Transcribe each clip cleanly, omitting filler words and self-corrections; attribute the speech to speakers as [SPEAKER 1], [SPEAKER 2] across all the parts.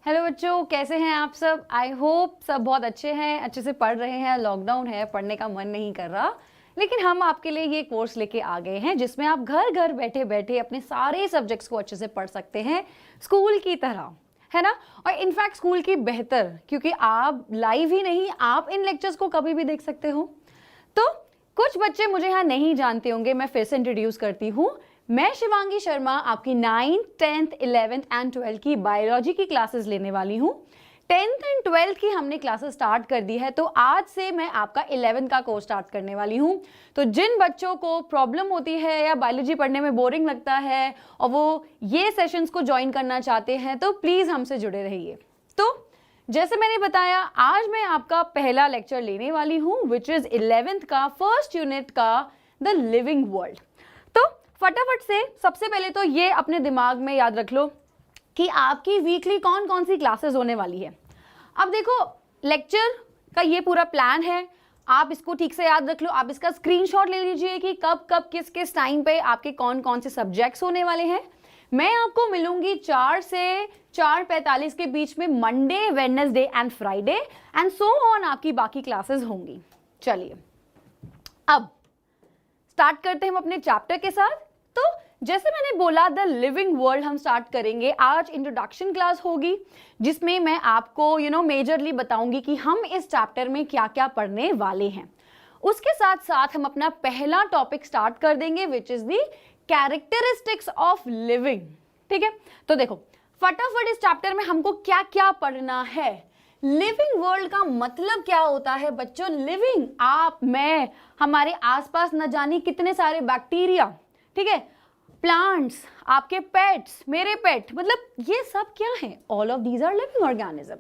[SPEAKER 1] Hello बच्चों, कैसे हैं आप सब। आई होप सब बहुत अच्छे हैं, अच्छे से पढ़ रहे हैं। लॉकडाउन है, पढ़ने का मन नहीं कर रहा, लेकिन हम आपके लिए ये कोर्स लेके आ गए हैं जिसमें आप घर घर बैठे बैठे अपने सारे सब्जेक्ट्स को अच्छे से पढ़ सकते हैं, स्कूल की तरह, है ना। और इनफैक्ट स्कूल की बेहतर, क्योंकि आप लाइव ही नहीं, आप इन लेक्चर्स को कभी भी देख सकते हो। तो कुछ बच्चे मुझे यहाँ नहीं जानते होंगे, मैं फिर से इंट्रोड्यूस करती हूँ। मैं शिवांगी शर्मा आपकी 9th, 10th, 11th and 12th की बायोलॉजी की क्लासेस लेने वाली हूँ। 10th एंड 12th की हमने क्लासेस स्टार्ट कर दी है, तो आज से मैं आपका 11th का कोर्स स्टार्ट करने वाली हूँ। तो जिन बच्चों को प्रॉब्लम होती है या बायोलॉजी पढ़ने में बोरिंग लगता है और वो ये सेशंस को ज्वाइन करना चाहते हैं, तो प्लीज़ हमसे जुड़े रहिए। तो जैसे मैंने बताया, आज मैं आपका पहला लेक्चर लेने वाली हूँ, विच इज 11th का फर्स्ट यूनिट का द लिविंग वर्ल्ड। तो फटाफट से सबसे पहले तो ये अपने दिमाग में याद रख लो कि आपकी वीकली कौन कौन सी क्लासेस होने वाली है। अब देखो, लेक्चर का ये पूरा प्लान है, आप इसको ठीक से याद रख लो। आप इसका स्क्रीनशॉट ले लीजिए कि कब कब किस किस टाइम पे आपके कौन कौन से सब्जेक्ट्स होने वाले हैं। मैं आपको मिलूंगी 4 से 4:45 के बीच में, Monday, Wednesday and Friday and so on आपकी बाकी क्लासेस होंगी। चलिए अब स्टार्ट करते हैं हम अपने चैप्टर के साथ। तो जैसे मैंने बोला, द लिविंग वर्ल्ड हम स्टार्ट करेंगे। आज इंट्रोडक्शन क्लास होगी जिसमें मैं आपको मेजरली बताऊंगी कि हम इस चैप्टर में क्या क्या पढ़ने वाले हैं। उसके साथ साथ हम अपना पहला टॉपिक स्टार्ट कर देंगे, which is the characteristics of living. ठीक है, तो देखो फटाफट इस चैप्टर में हमको क्या क्या पढ़ना है। लिविंग वर्ल्ड का मतलब क्या होता है बच्चों? लिविंग, आप, मैं, हमारे आसपास न जाने कितने सारे बैक्टीरिया, ठीक है, प्लांट्स, आपके पेट्स, मेरे पेट, मतलब ये सब क्या है? All of these are living organism.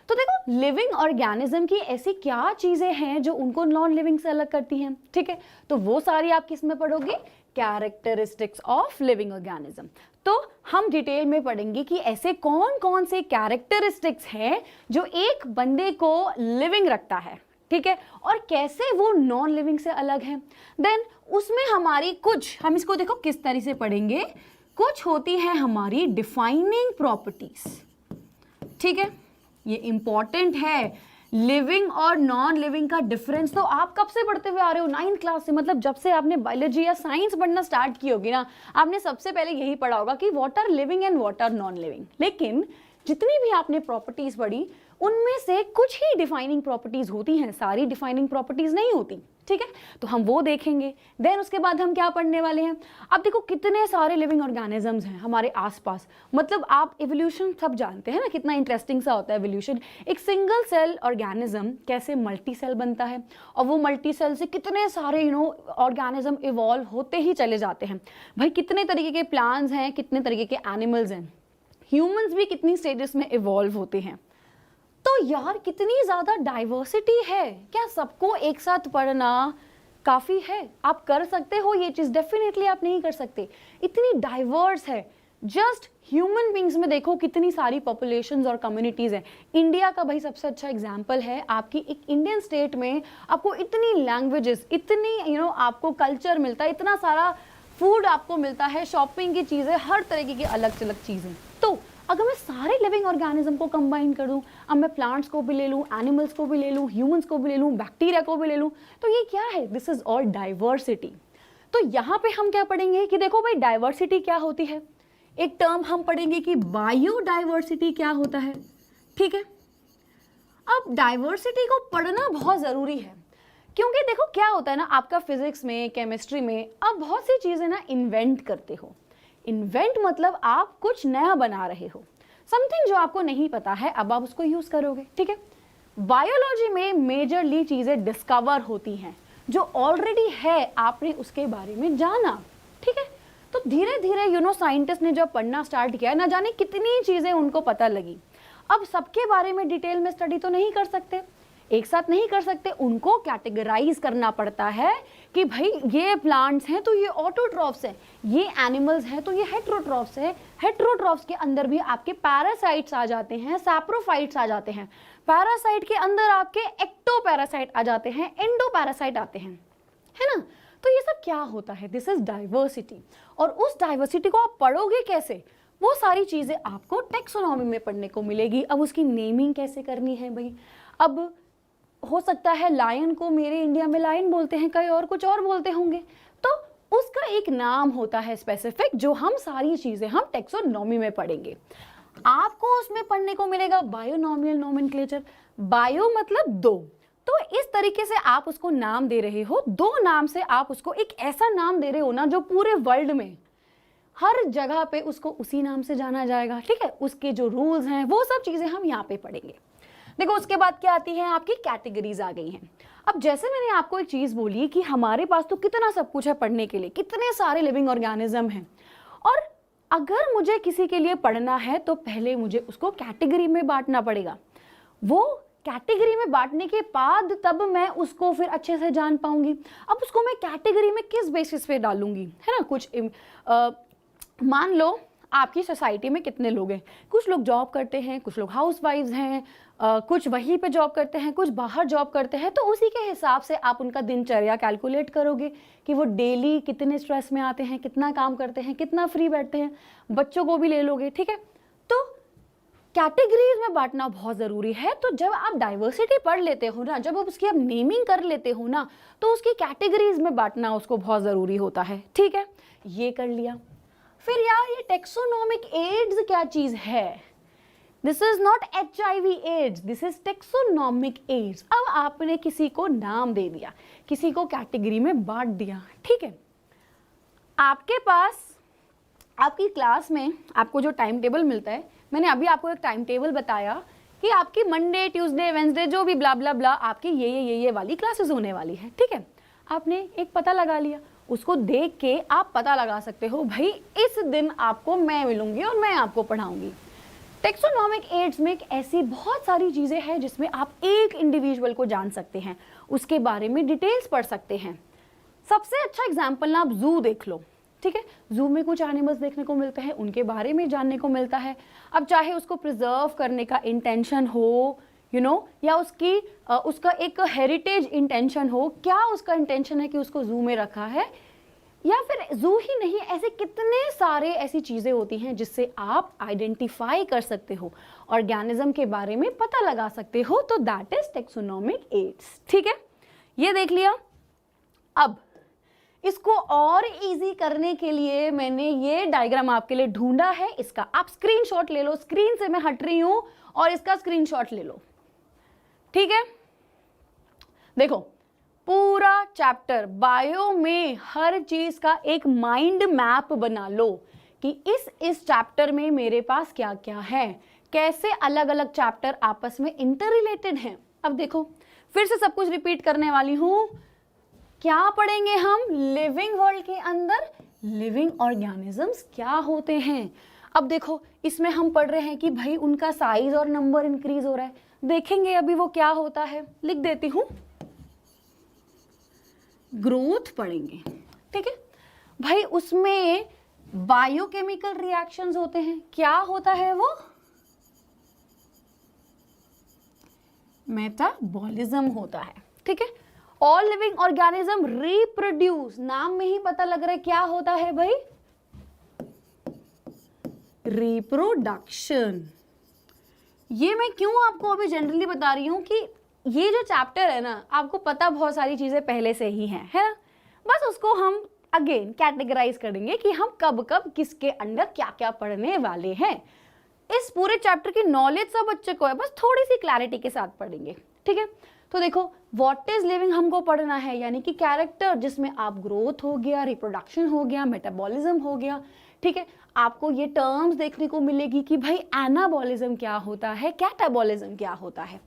[SPEAKER 1] तो देखो, लिविंग ऑर्गेनिज्म की ऐसी क्या चीजें हैं जो उनको नॉन लिविंग से अलग करती हैं, ठीक है। तो वो सारी आप किस में पढ़ोगे? Characteristics of living organism. तो हम डिटेल में पढ़ेंगे कि ऐसे कौन कौन से कैरेक्टरिस्टिक्स हैं जो एक बंदे को लिविंग रखता है, ठीक है, और कैसे वो नॉन लिविंग से अलग है। देन उसमें हमारी कुछ, हम इसको देखो किस तरह से पढ़ेंगे, कुछ होती है हमारी डिफाइनिंग प्रॉपर्टीज, ठीक है, ये इंपॉर्टेंट है। लिविंग और नॉन लिविंग का डिफरेंस तो आप कब से पढ़ते हुए आ रहे हो? 9th क्लास से, मतलब जब से आपने बायोलॉजी या साइंस पढ़ना स्टार्ट की होगी ना, आपने सबसे पहले यही पढ़ा होगा कि what are living and what are non living. लेकिन जितनी भी आपने प्रॉपर्टीज पढ़ी, उनमें से कुछ ही डिफाइनिंग प्रॉपर्टीज होती हैं, सारी डिफाइनिंग प्रॉपर्टीज नहीं होती, ठीक है। तो हम वो देखेंगे। देन उसके बाद हम क्या पढ़ने वाले हैं? अब देखो कितने सारे लिविंग ऑर्गेनिजम्स हैं हमारे आसपास, मतलब आप इवोल्यूशन सब जानते हैं ना, कितना इंटरेस्टिंग सा होता है इवोल्यूशन। एक सिंगल सेल ऑर्गेनिज्म कैसे मल्टी सेल बनता है, और वो मल्टी सेल से कितने सारे ऑर्गेनिज्म इवॉल्व होते ही चले जाते हैं। भाई कितने तरीके के प्लांट्स हैं, कितने तरीके के एनिमल्स हैं, ह्यूमंस भी कितनी स्टेजेस में इवॉल्व होते हैं। तो यार कितनी ज्यादा डाइवर्सिटी है। क्या सबको एक साथ पढ़ना काफी है? आप कर सकते हो ये चीज? डेफिनेटली आप नहीं कर सकते, इतनी डाइवर्स है। जस्ट ह्यूमन बींग्स में देखो कितनी सारी पॉपुलेशंस और कम्युनिटीज हैं। इंडिया का भाई सबसे अच्छा एग्जांपल है। आपकी एक इंडियन स्टेट में आपको इतनी लैंग्वेजेस, इतनी आपको कल्चर मिलता है, इतना सारा फूड आपको मिलता है, शॉपिंग की चीजें, हर तरीके की अलग अलग चीजें। तो अगर मैं सारे लिविंग ऑर्गेनिज्म को कंबाइन कर दूं, अब मैं प्लांट्स को भी ले लूं, एनिमल्स को भी ले लूं, ह्यूमंस को भी ले लूं, बैक्टीरिया को भी ले लूं, तो ये क्या है? This is all diversity. तो यहाँ पे हम क्या पढ़ेंगे कि देखो भाई डाइवर्सिटी क्या होती है। एक टर्म हम पढ़ेंगे कि बायोडाइवर्सिटी क्या होता है, ठीक है। अब डाइवर्सिटी को पढ़ना बहुत जरूरी है, क्योंकि देखो क्या होता है ना, आपका फिजिक्स में, केमिस्ट्री में अब बहुत सी चीजें ना इन्वेंट करते हो। इन्वेंट मतलब आप कुछ नया बना रहे हो, समथिंग जो आपको नहीं पता है, अब आप उसको यूज करोगे, ठीक है। बायोलॉजी में मेजरली चीजें डिस्कवर होती हैं जो ऑलरेडी है, आपने उसके बारे में जाना, ठीक है। तो धीरे धीरे साइंटिस्ट ने जब पढ़ना स्टार्ट किया, ना जाने कितनी चीजें उनको पता लगी। अब सबके बारे में डिटेल में स्टडी तो नहीं कर सकते, एक साथ नहीं कर सकते, उनको कैटेगराइज करना पड़ता है कि भाई ये प्लांट्स हैं तो ये ऑटोट्रॉफ्स हैं, ये एनिमल्स हैं तो ये हेट्रोट्रॉफ्स हैं। हेट्रोट्रॉफ्स के अंदर भी आपके पैरासाइट्स आ जाते हैं, सैप्रोफाइट्स आ जाते हैं। पैरासाइट के अंदर आपके एक्टोपैरासाइट आ जाते हैं, एंडोपैरासाइट आते हैं, है ना। तो ये सब क्या होता है? This is diversity. और उस डाइवर्सिटी को आप पढ़ोगे कैसे? वो सारी चीज़ें आपको टेक्सोनॉमी में पढ़ने को मिलेगी। अब उसकी नेमिंग कैसे करनी है भाई, अब हो सकता है लायन को मेरे इंडिया में लायन बोलते हैं, कहीं और कुछ और बोलते होंगे, तो उसका एक नाम होता है स्पेसिफिक, जो हम सारी चीज़ें हम टेक्सोनॉमी में पढ़ेंगे। आपको उसमें पढ़ने को मिलेगा बायोनॉमियल नोमेनक्लेचर। बायो मतलब दो, तो इस तरीके से आप उसको नाम दे रहे हो, दो नाम से आप उसको एक ऐसा नाम दे रहे हो ना जो पूरे वर्ल्ड में हर जगह पे उसको उसी नाम से जाना जाएगा, ठीक है। उसके जो रूल्स हैं वो सब चीज़ें हम यहाँ पे पढ़ेंगे। देखो उसके बाद क्या आती है, आपकी कैटेगरीज आ गई हैं। अब जैसे मैंने आपको एक चीज़ बोली कि हमारे पास तो कितना सब कुछ है पढ़ने के लिए, कितने सारे लिविंग ऑर्गेनिज्म हैं, और अगर मुझे किसी के लिए पढ़ना है तो पहले मुझे उसको कैटेगरी में बांटना पड़ेगा। वो कैटेगरी में बांटने के बाद तब मैं उसको फिर अच्छे से जान पाऊंगी। अब उसको मैं कैटेगरी में किस बेसिस पे डालूंगी, है ना। कुछ मान लो आपकी सोसाइटी में कितने लोग हैं, कुछ लोग जॉब करते हैं, कुछ लोग हाउसवाइफ्स हैं, कुछ वहीं पे जॉब करते हैं, कुछ बाहर जॉब करते हैं, तो उसी के हिसाब से आप उनका दिनचर्या कैलकुलेट करोगे कि वो डेली कितने स्ट्रेस में आते हैं, कितना काम करते हैं, कितना फ्री बैठते हैं। बच्चों को भी ले लोगे, ठीक है। तो कैटेगरीज में बांटना बहुत ज़रूरी है। तो जब आप डाइवर्सिटी पढ़ लेते हो ना, जब आप उसकी आप नेमिंग कर लेते हो ना, तो उसकी कैटेगरीज में बांटना उसको बहुत ज़रूरी होता है, ठीक है। ये कर लिया। फिर यार ये टेक्सोनोमिक एड्स क्या चीज़ है, this is not HIV AIDS, this is taxonomic aids. अब आपने किसी को नाम दे दिया, किसी को कैटेगरी में बांट दिया, ठीक है। आपके पास आपकी क्लास में आपको जो टाइम टेबल मिलता है, मैंने अभी आपको एक टाइम टेबल बताया कि आपकी मंडे ट्यूसडे वेंसडे जो भी ब्ला ब्ला ब्ला आपकी ये वाली क्लासेस होने वाली है, ठीक है। आपने एक पता लगा लिया, उसको देख के आप पता लगा सकते हो भाई इस दिन आपको मैं मिलूंगी और मैं आपको पढ़ाऊंगी। टेक्सोनोमिक एड्स में एक ऐसी बहुत सारी चीज़ें हैं जिसमें आप एक इंडिविजुअल को जान सकते हैं, उसके बारे में डिटेल्स पढ़ सकते हैं। सबसे अच्छा एग्जाम्पल ना आप जू देख लो, ठीक है। जू में कुछ एनिमल्स देखने को मिलते हैं, उनके बारे में जानने को मिलता है। अब चाहे उसको प्रिजर्व करने का इंटेंशन हो, या उसका एक हेरिटेज इंटेंशन हो, क्या उसका इंटेंशन है कि उसको जू में रखा है, या फिर जू ही नहीं, ऐसे कितने सारे ऐसी चीज़ें होती हैं जिससे आप आइडेंटिफाई कर सकते हो, ऑर्गेनिज्म के बारे में पता लगा सकते हो। तो दैट इज टेक्सोनोमिक एड्स, ठीक है। ये देख लिया। अब इसको और इजी करने के लिए मैंने ये डायग्राम आपके लिए ढूंढा है, इसका आप स्क्रीनशॉट ले लो। स्क्रीन से मैं हट रही हूं और इसका स्क्रीनशॉट ले लो, ठीक है। देखो पूरा चैप्टर बायो में हर चीज का एक माइंड मैप बना लो कि इस चैप्टर में मेरे पास क्या क्या है, कैसे अलग अलग चैप्टर आपस में इंटर रिलेटेड हैं। अब देखो फिर से सब कुछ रिपीट करने वाली हूं। क्या पढ़ेंगे हम, लिविंग वर्ल्ड के अंदर लिविंग ऑर्गेनिजम्स क्या होते हैं। अब देखो इसमें हम पढ़ रहे हैं कि भाई उनका साइज और नंबर इंक्रीज हो रहा है, देखेंगे अभी वो क्या होता है। लिख देती हूं, ग्रोथ पढ़ेंगे, ठीक है भाई। उसमें बायोकेमिकल रिएक्शंस होते हैं, क्या होता है वो, मेटाबॉलिज्म होता है, ठीक है। ऑल लिविंग ऑर्गेनिज्म रिप्रोड्यूस, नाम में ही पता लग रहा है क्या होता है भाई, रिप्रोडक्शन। ये मैं क्यों आपको अभी जनरली बता रही हूं कि ये जो चैप्टर है ना, आपको पता बहुत सारी चीजें पहले से ही हैं, है ना। बस उसको हम अगेन कैटेगराइज करेंगे कि हम कब कब किसके अंडर क्या क्या पढ़ने वाले हैं। इस पूरे चैप्टर की नॉलेज सब बच्चे को है, बस थोड़ी सी क्लैरिटी के साथ पढ़ेंगे, ठीक है। तो देखो व्हाट इज लिविंग हमको पढ़ना है, यानी कि कैरेक्टर जिसमें आप ग्रोथ हो गया, रिप्रोडक्शन हो गया, मेटाबॉलिज्म हो गया, ठीक है। आपको ये टर्म्स देखने को मिलेगी कि भाई एनाबॉलिज्म क्या होता है, कैटाबॉलिज्म क्या होता है।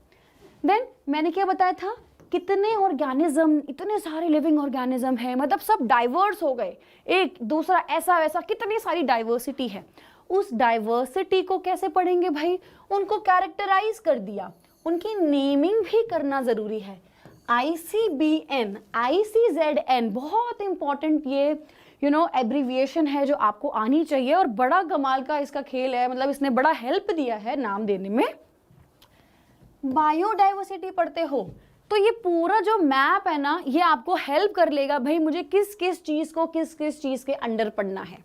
[SPEAKER 1] देन मैंने क्या बताया था, कितने ऑर्गेनिज्म, इतने सारे लिविंग ऑर्गेनिज्म हैं, मतलब सब डाइवर्स हो गए, एक दूसरा ऐसा वैसा, कितनी सारी डाइवर्सिटी है। उस डाइवर्सिटी को कैसे पढ़ेंगे भाई, उनको कैरेक्टराइज कर दिया, उनकी नेमिंग भी करना जरूरी है। ICBN, ICZN बहुत इंपॉर्टेंट ये एब्रीविएशन है जो आपको आनी चाहिए, और बड़ा कमाल का इसका खेल है, मतलब इसने बड़ा हेल्प दिया है नाम देने में। बायोडाइवर्सिटी पढ़ते हो तो ये पूरा जो मैप है ना, ये आपको हेल्प कर लेगा भाई मुझे किस किस चीज को किस किस चीज के अंडर पढ़ना है।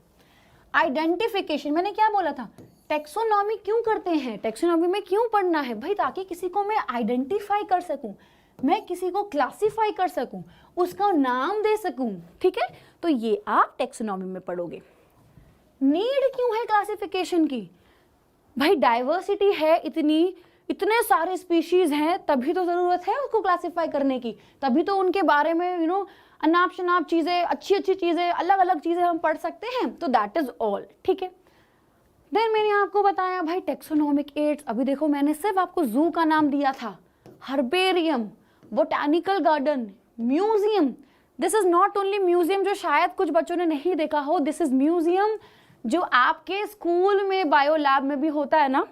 [SPEAKER 1] आइडेंटिफिकेशन, मैंने क्या बोला था, टेक्सोनॉमी क्यों करते हैं, टेक्सोनॉमी में क्यों पढ़ना है भाई, ताकि किसी को मैं आइडेंटिफाई कर सकूं, मैं किसी को क्लासिफाई कर सकूं, उसका नाम दे सकूं, ठीक है। तो ये आप टेक्सोनॉमी में पढ़ोगे। नीड क्यों है क्लासिफिकेशन की, भाई डाइवर्सिटी है इतनी, इतने सारे स्पीशीज हैं, तभी तो जरूरत है उसको क्लासिफाई करने की, तभी तो उनके बारे में अनाप शनाप चीजें, अच्छी अच्छी चीजें, अलग अलग चीजें हम पढ़ सकते हैं। तो दैट इज ऑल, ठीक है। देन मैंने आपको बताया भाई टेक्सोनॉमिक एड्स, अभी देखो मैंने सिर्फ आपको जू का नाम दिया था, herbarium, botanical garden, museum. This is not only museum जो शायद कुछ बच्चों ने नहीं देखा हो, दिस इज म्यूजियम जो आपके स्कूल में बायो लैब में भी होता है ना,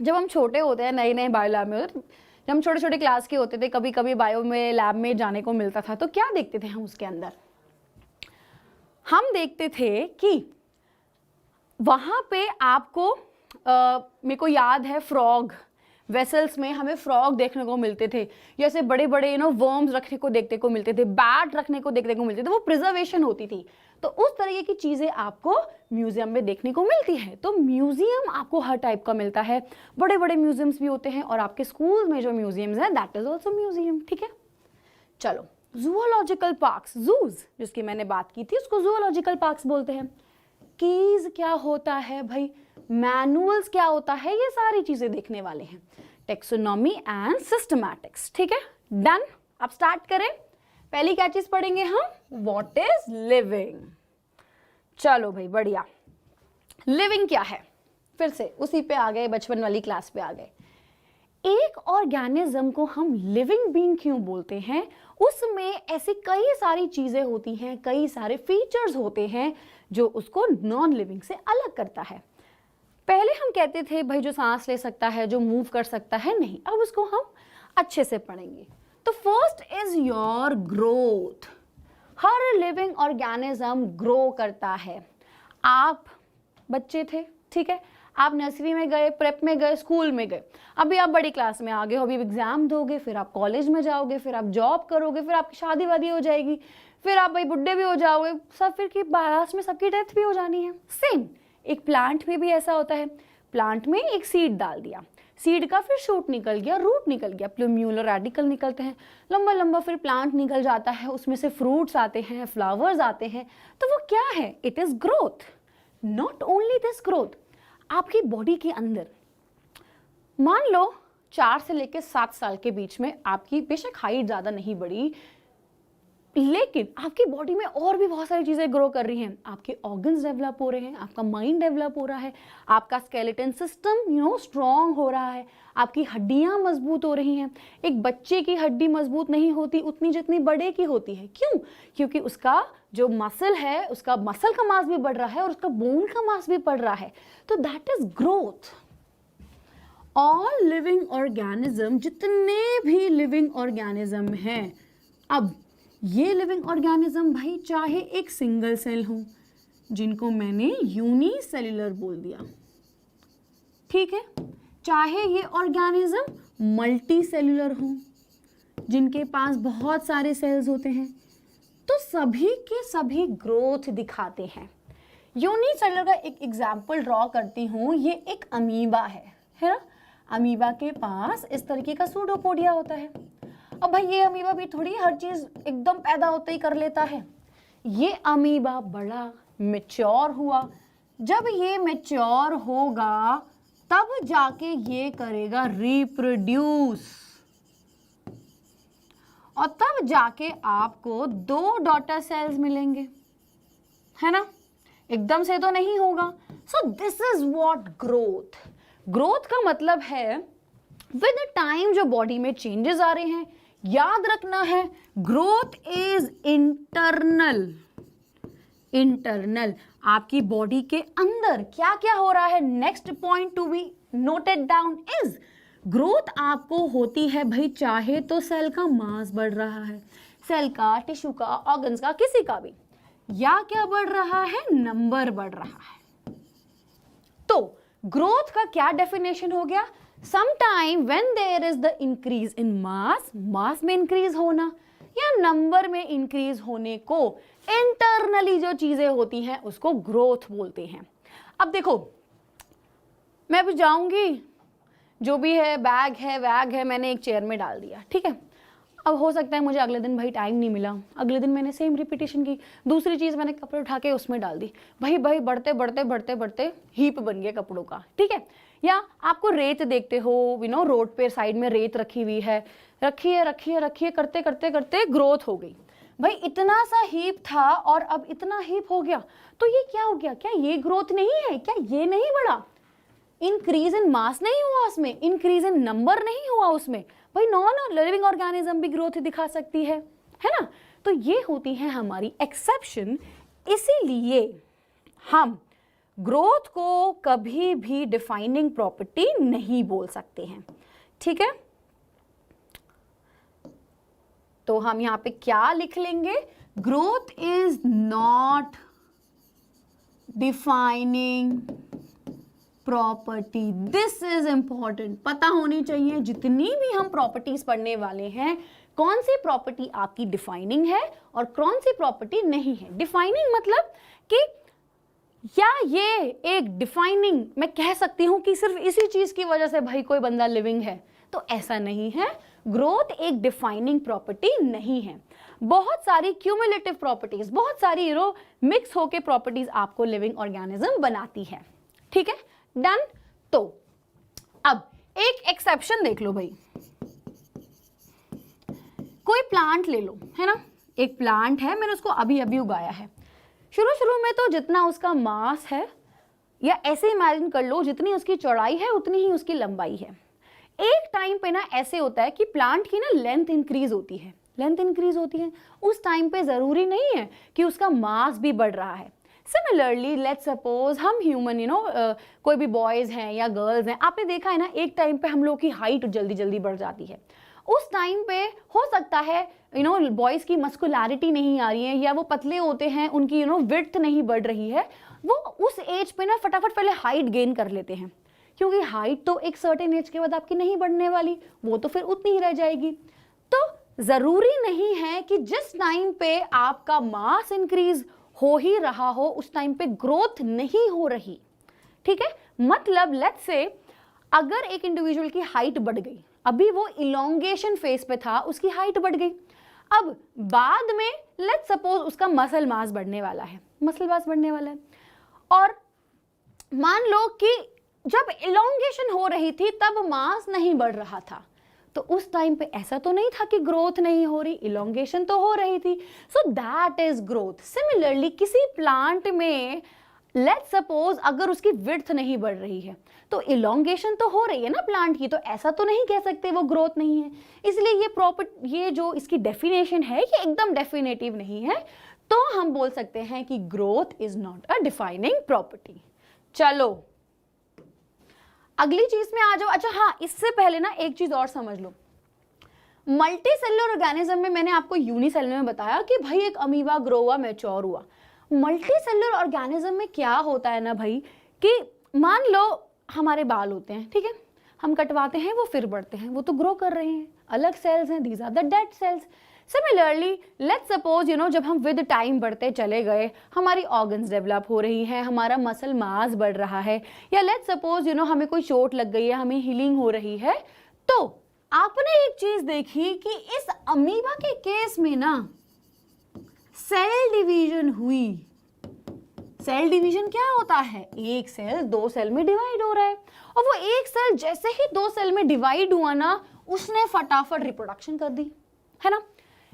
[SPEAKER 1] जब हम छोटे होते हैं, नए नए बायो लैब में होते, जब हम छोटे छोटे क्लास के होते थे, कभी कभी बायो में लैब में जाने को मिलता था, तो क्या देखते थे हम उसके अंदर, हम देखते थे कि वहाँ पे आपको मेरे को याद है फ्रॉग वेसल्स में हमें फ्रॉग देखने को मिलते थे, जैसे बड़े बड़े वर्म्स रखने को देखने को मिलते थे, बैट रखने को देखने को मिलते थे, वो प्रिजर्वेशन होती थी। तो उस तरीके की चीज़ें आपको म्यूजियम में देखने को मिलती है। तो म्यूजियम आपको हर टाइप का मिलता है, बड़े बड़े म्यूजियम्स भी होते हैं, और आपके स्कूल में जो म्यूजियम्स हैं दैट इज ऑल्सो म्यूजियम, ठीक है। चलो, जूलॉजिकल पार्क्स, जूज जिसकी मैंने बात की थी उसको जूलॉजिकल पार्क्स बोलते हैं। कीज क्या होता है भाई, मैनुअल्स क्या होता है, ये सारी चीजें देखने वाले हैं, टेक्सोनॉमी एंड सिस्टमैटिक्स, ठीक है। डन, अब स्टार्ट करें। पहली क्या चीज पढ़ेंगे हम, व्हाट इज लिविंग। चलो भाई बढ़िया, लिविंग क्या है, फिर से उसी पे आ गए, बचपन वाली क्लास पे आ गए। एक ऑर्गेनिज्म को हम लिविंग बीइंग क्यों बोलते हैं, उसमें ऐसी कई सारी चीजें होती हैं, कई सारे फीचर्स होते हैं जो उसको नॉन लिविंग से अलग करता है। पहले हम कहते थे भाई जो सांस ले सकता है, जो मूव कर सकता है, नहीं, अब उसको हम अच्छे से पढ़ेंगे। तो first is your growth. Her living organism grow करता है। आप बच्चे थे, ठीक है, आप नर्सरी में गए, प्रेप में गए, स्कूल में गए, अभी आप बड़ी क्लास में आ गए हो, अभी एग्जाम दोगे, फिर आप कॉलेज में जाओगे, फिर आप जॉब करोगे, फिर आपकी शादी वादी हो जाएगी, फिर आप भाई बुढ़े भी हो जाओगे, सब फिर की लास्ट में सबकी डेथ भी हो जानी है। सेम एक प्लांट में भी ऐसा होता है, प्लांट में एक सीड डाल दिया, सीड का फिर शूट निकल गया, रूट निकल गया, प्लूम्यूलर रेडिकल निकलते हैं, लंबा लंबा फिर प्लांट निकल जाता है, उसमें से फ्रूट्स आते हैं, फ्लावर्स आते हैं। तो वो क्या है, it is growth. Not only this growth, आपकी बॉडी के अंदर मान लो 4 से लेकर 7 साल के बीच में आपकी बेशक हाइट ज़्यादा नहीं बढ़ी, लेकिन आपकी बॉडी में और भी बहुत सारी चीज़ें ग्रो कर रही हैं। आपके ऑर्गन्स डेवलप हो रहे हैं, आपका माइंड डेवलप हो रहा है, आपका स्केलेटन सिस्टम स्ट्रॉन्ग हो रहा है, आपकी हड्डियां मजबूत हो रही हैं। एक बच्चे की हड्डी मजबूत नहीं होती उतनी जितनी बड़े की होती है। क्यों? क्योंकि उसका जो मसल है, उसका मसल का मास भी बढ़ रहा है और उसका बोन का मास भी बढ़ रहा है। तो that is growth. All living organism, जितने भी लिविंग ऑर्गेनिज्म हैं, अब ये लिविंग ऑर्गेनिज्म भाई चाहे एक सिंगल सेल हो, जिनको मैंने यूनिसेल्युलर बोल दिया, ठीक है, चाहे ये ऑर्गेनिज्म मल्टी सेल्युलर हो, जिनके पास बहुत सारे सेल्स होते हैं, तो सभी के सभी ग्रोथ दिखाते हैं। यूनिसेल्युलर का एक एग्जाम्पल ड्रॉ करती हूँ, ये एक अमीबा है ना। अमीबा के पास इस तरीके का सूडोपोडिया होता है। अब भाई ये अमीबा भी थोड़ी हर चीज एकदम पैदा होते ही कर लेता है। ये अमीबा बड़ा मैच्योर हुआ, जब ये मैच्योर होगा तब जाके ये करेगा रिप्रोड्यूस, और तब जाके आपको 2 डॉटर सेल्स मिलेंगे, है ना। एकदम से तो नहीं होगा। सो this is what growth. Growth का मतलब है विद टाइम जो बॉडी में चेंजेस आ रहे हैं। याद रखना है, ग्रोथ इज इंटरनल। इंटरनल, आपकी बॉडी के अंदर क्या क्या हो रहा है। Next point to be noted down is growth आपको होती है भाई चाहे तो सेल का मास बढ़ रहा है, सेल का, टिश्यू का, ऑर्गन्स का, किसी का भी, या क्या बढ़ रहा है, नंबर बढ़ रहा है। तो ग्रोथ का क्या डेफिनेशन हो गया, sometime when there is the increase in mass, मास में इंक्रीज होना, या नंबर में इंक्रीज होने को इंटरनली जो चीजें होती हैं उसको ग्रोथ बोलते हैं। अब देखो, मैं अभी जाऊंगी, जो भी है बैग है वैग है मैंने एक चेयर में डाल दिया, ठीक है। अब हो सकता है मुझे अगले दिन भाई टाइम नहीं मिला, अगले दिन मैंने सेम रिपीटेशन की, दूसरी चीज़ मैंने कपड़े उठा के उसमें डाल दी, भाई भाई बढ़ते बढ़ते बढ़ते बढ़ते हीप बन गया कपड़ों का, ठीक है। या आपको रेत देखते हो, रोड पे साइड में रेत रखी हुई है, रखिए करते करते करते ग्रोथ हो गई। भाई इतना सा हीप था और अब इतना हीप हो गया, तो ये क्या हो गया? क्या ये ग्रोथ नहीं है? क्या ये नहीं बढ़ा? इंक्रीज इन मास नहीं हुआ उसमें, इंक्रीज इन नंबर नहीं हुआ उसमें। भाई नॉन लिविंग ऑर्गेनिज्म भी ग्रोथ दिखा सकती है ना। तो ये होती है हमारी एक्सेप्शन, इसीलिए हम ग्रोथ को कभी भी डिफाइनिंग प्रॉपर्टी नहीं बोल सकते हैं, ठीक है। तो हम यहां पे क्या लिख लेंगे? Growth is not defining property. This is important, पता होनी चाहिए जितनी भी हम प्रॉपर्टीज पढ़ने वाले हैं, कौन सी प्रॉपर्टी आपकी डिफाइनिंग है और कौन सी प्रॉपर्टी नहीं है। डिफाइनिंग मतलब कि या ये एक डिफाइनिंग मैं कह सकती हूं कि सिर्फ इसी चीज की वजह से भाई कोई बंदा लिविंग है, तो ऐसा नहीं है। ग्रोथ एक डिफाइनिंग प्रॉपर्टी नहीं है। बहुत सारी क्यूमुलेटिव प्रॉपर्टीज, बहुत सारी मिक्स होके प्रॉपर्टीज आपको लिविंग ऑर्गेनिज्म बनाती है, ठीक है। डन। तो अब एक एक्सेप्शन देख लो भाई, कोई प्लांट ले लो, है ना। एक प्लांट है, मैंने उसको अभी अभी उगाया है। शुरू में तो जितना उसका मास है, या ऐसे इमेजिन कर लो जितनी उसकी चौड़ाई है उतनी ही उसकी लंबाई है। एक टाइम पे ना ऐसे होता है कि प्लांट की ना लेंथ इंक्रीज होती है, उस टाइम पे जरूरी नहीं है कि उसका मास भी बढ़ रहा है। सिमिलरली लेट्स सपोज हम ह्यूमन कोई भी बॉयज हैं या गर्ल्स हैं, आपने देखा है ना एक टाइम पे हम लोग की हाइट जल्दी जल्दी बढ़ जाती है। उस टाइम पे हो सकता है बॉयज की मस्कुलैरिटी नहीं आ रही है, या वो पतले होते हैं, उनकी विड्थ नहीं बढ़ रही है, वो उस एज पे ना फटाफट पहले हाइट गेन कर लेते हैं, क्योंकि हाइट तो एक सर्टेन एज के बाद आपकी नहीं बढ़ने वाली, वो तो फिर उतनी ही रह जाएगी। तो जरूरी नहीं है कि जिस टाइम पे आपका मास इंक्रीज हो ही रहा हो उस टाइम पे ग्रोथ नहीं हो रही, ठीक है। मतलब लेट्स से अगर एक इंडिविजुअल की हाइट बढ़ गई, अभी वो इलोंगेशन फेज पे था, उसकी हाइट बढ़ गई, अब बाद में लेट्स सपोज उसका मसल मास बढ़ने वाला है, और मान लो कि जब इलोंगेशन हो रही थी तब मास नहीं बढ़ रहा था, तो उस टाइम पे ऐसा तो नहीं था कि ग्रोथ नहीं हो रही, इलोंगेशन तो हो रही थी, so that is growth. Similarly किसी प्लांट में लेट्स सपोज अगर उसकी विड्थ नहीं बढ़ रही है, तो इलोंगेशन तो हो रही है ना प्लांट की, तो ऐसा तो नहीं कह सकते वो ग्रोथ नहीं है। इसलिए ये जो इसकी डेफिनेशन है ये एकदम डेफिनेटिव नहीं है, तो हम बोल सकते हैं कि growth is not a defining property. चलो अगली चीज में आ जाओ। अच्छा हाँ, इससे पहले ना एक चीज और समझ लो, मल्टी सेलुलर ऑर्गेनिज्म में मैंने आपको यूनिसेलुलर में बताया कि भाई एक अमीबा ग्रो हुआ, मैच्योर हुआ। मल्टी सेलुलर ऑर्गेनिज्म में क्या होता है ना भाई, कि मान लो हमारे बाल होते हैं, ठीक है, हम कटवाते हैं, वो फिर बढ़ते हैं, वो तो ग्रो कर रहे हैं, अलग सेल्स हैं, these are the dead cells. Similarly let's suppose जब हम विद टाइम बढ़ते चले गए, हमारी ऑर्गन्स डेवलप हो रही हैं, हमारा मसल मास बढ़ रहा है, या लेट्स सपोज हमें कोई चोट लग गई है, हमें हीलिंग हो रही है, तो आपने एक चीज देखी कि इस अमीबा के केस में ना सेल डिवीजन हुई। सेल डिवीजन क्या होता है? एक सेल दो सेल में डिवाइड हो रहा है, और वो एक सेल जैसे ही दो सेल में डिवाइड हुआ ना, उसने फटाफट रिप्रोडक्शन कर दी, है ना।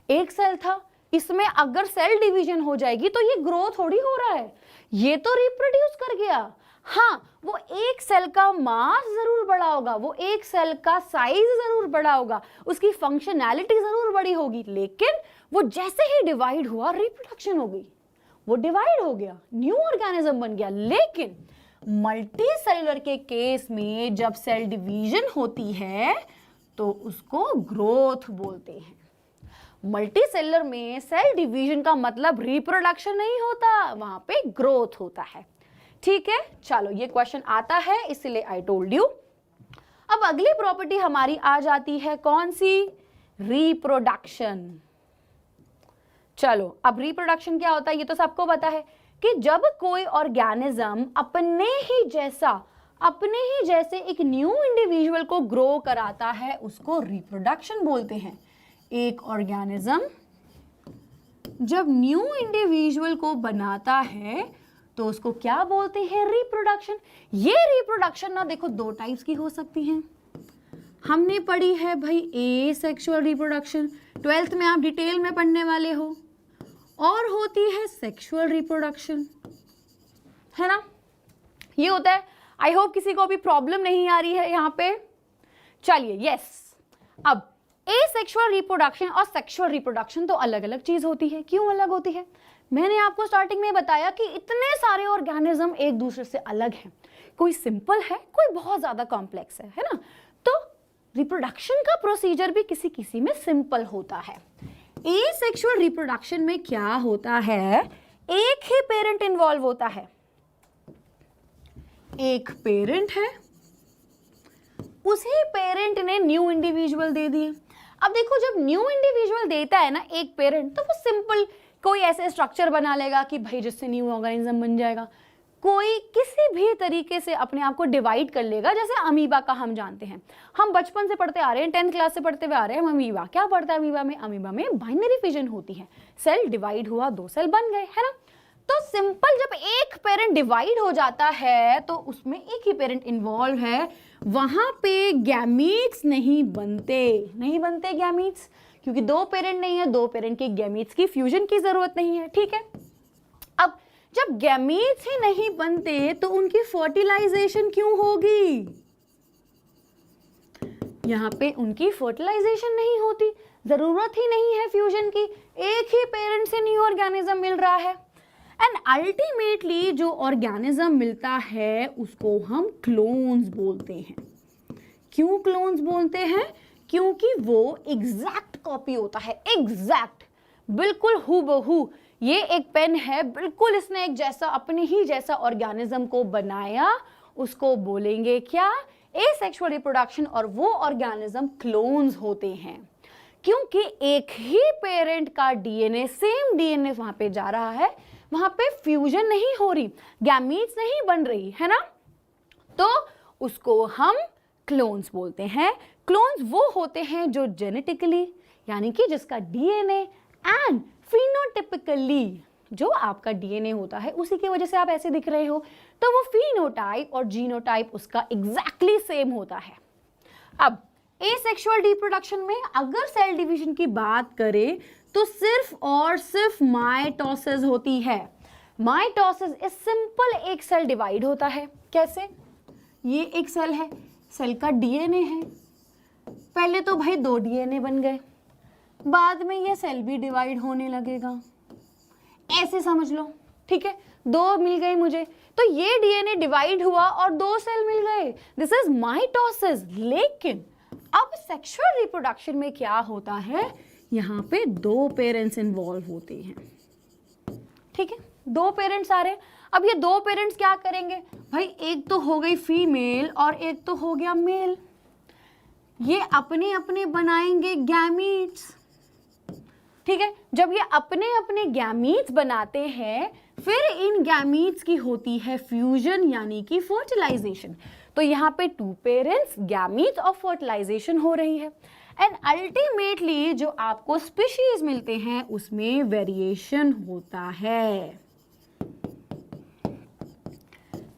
[SPEAKER 1] एक सेल था, इसमें अगर सेल डिवीजन हो जाएगी तो ये ग्रो थोड़ी हो रहा है, ये तो रिप्रोड्यूस कर गया। हाँ, वो एक सेल का मास जरूर बढ़ा होगा, वो एक सेल का साइज जरूर बढ़ा होगा, उसकी फंक्शनैलिटी जरूर बड़ी होगी, लेकिन वो जैसे ही डिवाइड हुआ रिप्रोडक्शन हो गई, वो डिवाइड हो गया, न्यू ऑर्गेनिज्म बन गया। लेकिन मल्टी सेलुलर के केस में जब सेल डिवीजन होती है तो उसको ग्रोथ बोलते हैं। मल्टी सेलुलर में सेल डिवीजन का मतलब रिप्रोडक्शन नहीं होता, वहां पे ग्रोथ होता है, ठीक है। चलो ये क्वेश्चन आता है, इसलिए आई टोल्ड यू। अब अगली प्रॉपर्टी हमारी आ जाती है कौन सी? रिप्रोडक्शन। चलो अब रिप्रोडक्शन क्या होता है ये तो सबको पता है कि जब कोई ऑर्गेनिज्म अपने ही जैसे एक न्यू इंडिविजुअल को ग्रो कराता है उसको रिप्रोडक्शन बोलते हैं। एक ऑर्गेनिज्म जब न्यू इंडिविजुअल को बनाता है तो उसको क्या बोलते हैं? रिप्रोडक्शन। ये रिप्रोडक्शन ना देखो दो टाइप्स की हो सकती हैं। हमने पढ़ी है भाई ए सेक्सुअल रिप्रोडक्शन, 12th में आप डिटेल में पढ़ने वाले हो, और होती है सेक्सुअल रिप्रोडक्शन, है ना? ये होता है। आई होप किसी को भी प्रॉब्लम नहीं आ रही है यहाँ पे। चलिए यस, अब एसेक्सुअल रिप्रोडक्शन और सेक्सुअल रिप्रोडक्शन तो अलग अलग चीज होती है। क्यों अलग होती है? मैंने आपको स्टार्टिंग में बताया कि इतने सारे ऑर्गेनिज्म एक दूसरे से अलग हैं, कोई सिंपल है, कोई बहुत ज्यादा कॉम्प्लेक्स है ना? तो रिप्रोडक्शन का प्रोसीजर भी किसी किसी में सिंपल होता है। एसेक्सुअल रिप्रोडक्शन में क्या होता है? एक ही पेरेंट इन्वॉल्व होता है, एक पेरेंट है, उसी पेरेंट ने न्यू इंडिविजुअल दे दिए। अब देखो जब न्यू इंडिविजुअल देता है ना एक पेरेंट, तो वो सिंपल कोई ऐसे स्ट्रक्चर बना लेगा कि भाई जिससे न्यू ऑर्गेनिज्म बन जाएगा। कोई किसी भी तरीके से अपने आप को डिवाइड कर लेगा, जैसे अमीबा का हम जानते हैं, हम बचपन से पढ़ते आ रहे हैं, 10th क्लास से पढ़ते हुए आ रहे हैं। अमीबा क्या पढ़ता है? अमीबा में बाइनरी फिजन होती है, सेल डिवाइड हुआ, 2 सेल बन गए, है ना? तो सिंपल जब एक पेरेंट डिवाइड हो जाता है तो उसमें एक ही पेरेंट इन्वॉल्व है, वहां पे गैमीट्स नहीं बनते गैमीट्स, क्योंकि 2 पेरेंट नहीं है, 2 पेरेंट के गैमीट्स की फ्यूजन की जरूरत नहीं है। ठीक है, अब जब गैमीट्स ही नहीं बनते तो उनकी फर्टिलाइजेशन क्यों होगी? यहां पे उनकी फर्टिलाइजेशन नहीं होती, जरूरत ही नहीं है फ्यूजन की, एक ही पेरेंट से न्यू ऑर्गेनिज्म मिल रहा है। एंड अल्टीमेटली जो ऑर्गेनिज्म मिलता है उसको हम क्लोन्स बोलते हैं। क्यों क्लोन्स बोलते हैं? क्योंकि वो एग्जैक्ट कॉपी होता है, एग्जैक्ट, बिल्कुल हूबहू। ये एक पेन है, बिल्कुल इसने एक जैसा, अपने ही जैसा ऑर्गेनिज्म को बनाया, उसको बोलेंगे क्या? Asexual reproduction. और वो ऑर्गेनिज्म क्लोन्स होते हैं, क्योंकि एक ही पेरेंट का डीएनए, सेम डीएनए वहां पे जा रहा है, वहां पे फ्यूजन नहीं हो रही, गैमीट्स नहीं बन रही, है ना? तो उसको हम क्लोन्स बोलते हैं। क्लोन्स वो होते हैं जो जेनेटिकली, यानी कि जिसका डीएनए एंड फिनोटाइपिकली, जो आपका डीएनए होता है उसी की वजह से आप ऐसे दिख रहे हो, तो वो फिनोटाइप और जीनोटाइप उसका एग्जैक्टली सेम होता है। अब एसेक्सुअल रिप्रोडक्शन में अगर सेल डिवीजन की बात करें तो सिर्फ और सिर्फ माइटोसिस होती है। माइटोसिस इस सिंपल, एक सेल डिवाइड होता है। कैसे? ये एक सेल है, सेल का डीएनए है, पहले तो भाई 2 डीएनए बन गए, बाद में ये सेल भी डिवाइड होने लगेगा, ऐसे समझ लो। ठीक है, 2 मिल गए मुझे, तो ये डीएनए डिवाइड हुआ और 2 सेल मिल गए, दिस इज माइटोसिस। लेकिन अब सेक्सुअल रिप्रोडक्शन में क्या होता है? यहाँ पे 2 पेरेंट्स इन्वॉल्व होते हैं। ठीक है, 2 पेरेंट्स आ रहे। अब ये 2 पेरेंट्स क्या करेंगे भाई? एक तो हो गई फीमेल और एक तो हो गया मेल, ये अपने अपने बनाएंगे गैमीट्स। ठीक है, जब ये अपने अपने गैमीट्स बनाते हैं, फिर इन गैमीट्स की होती है फ्यूजन, यानी कि फर्टिलाइजेशन। तो यहाँ पे 2 पेरेंट्स, गैमीट्स और फर्टिलाइजेशन हो रही है। एंड अल्टीमेटली जो आपको स्पीशीज मिलते हैं उसमें वेरिएशन होता है।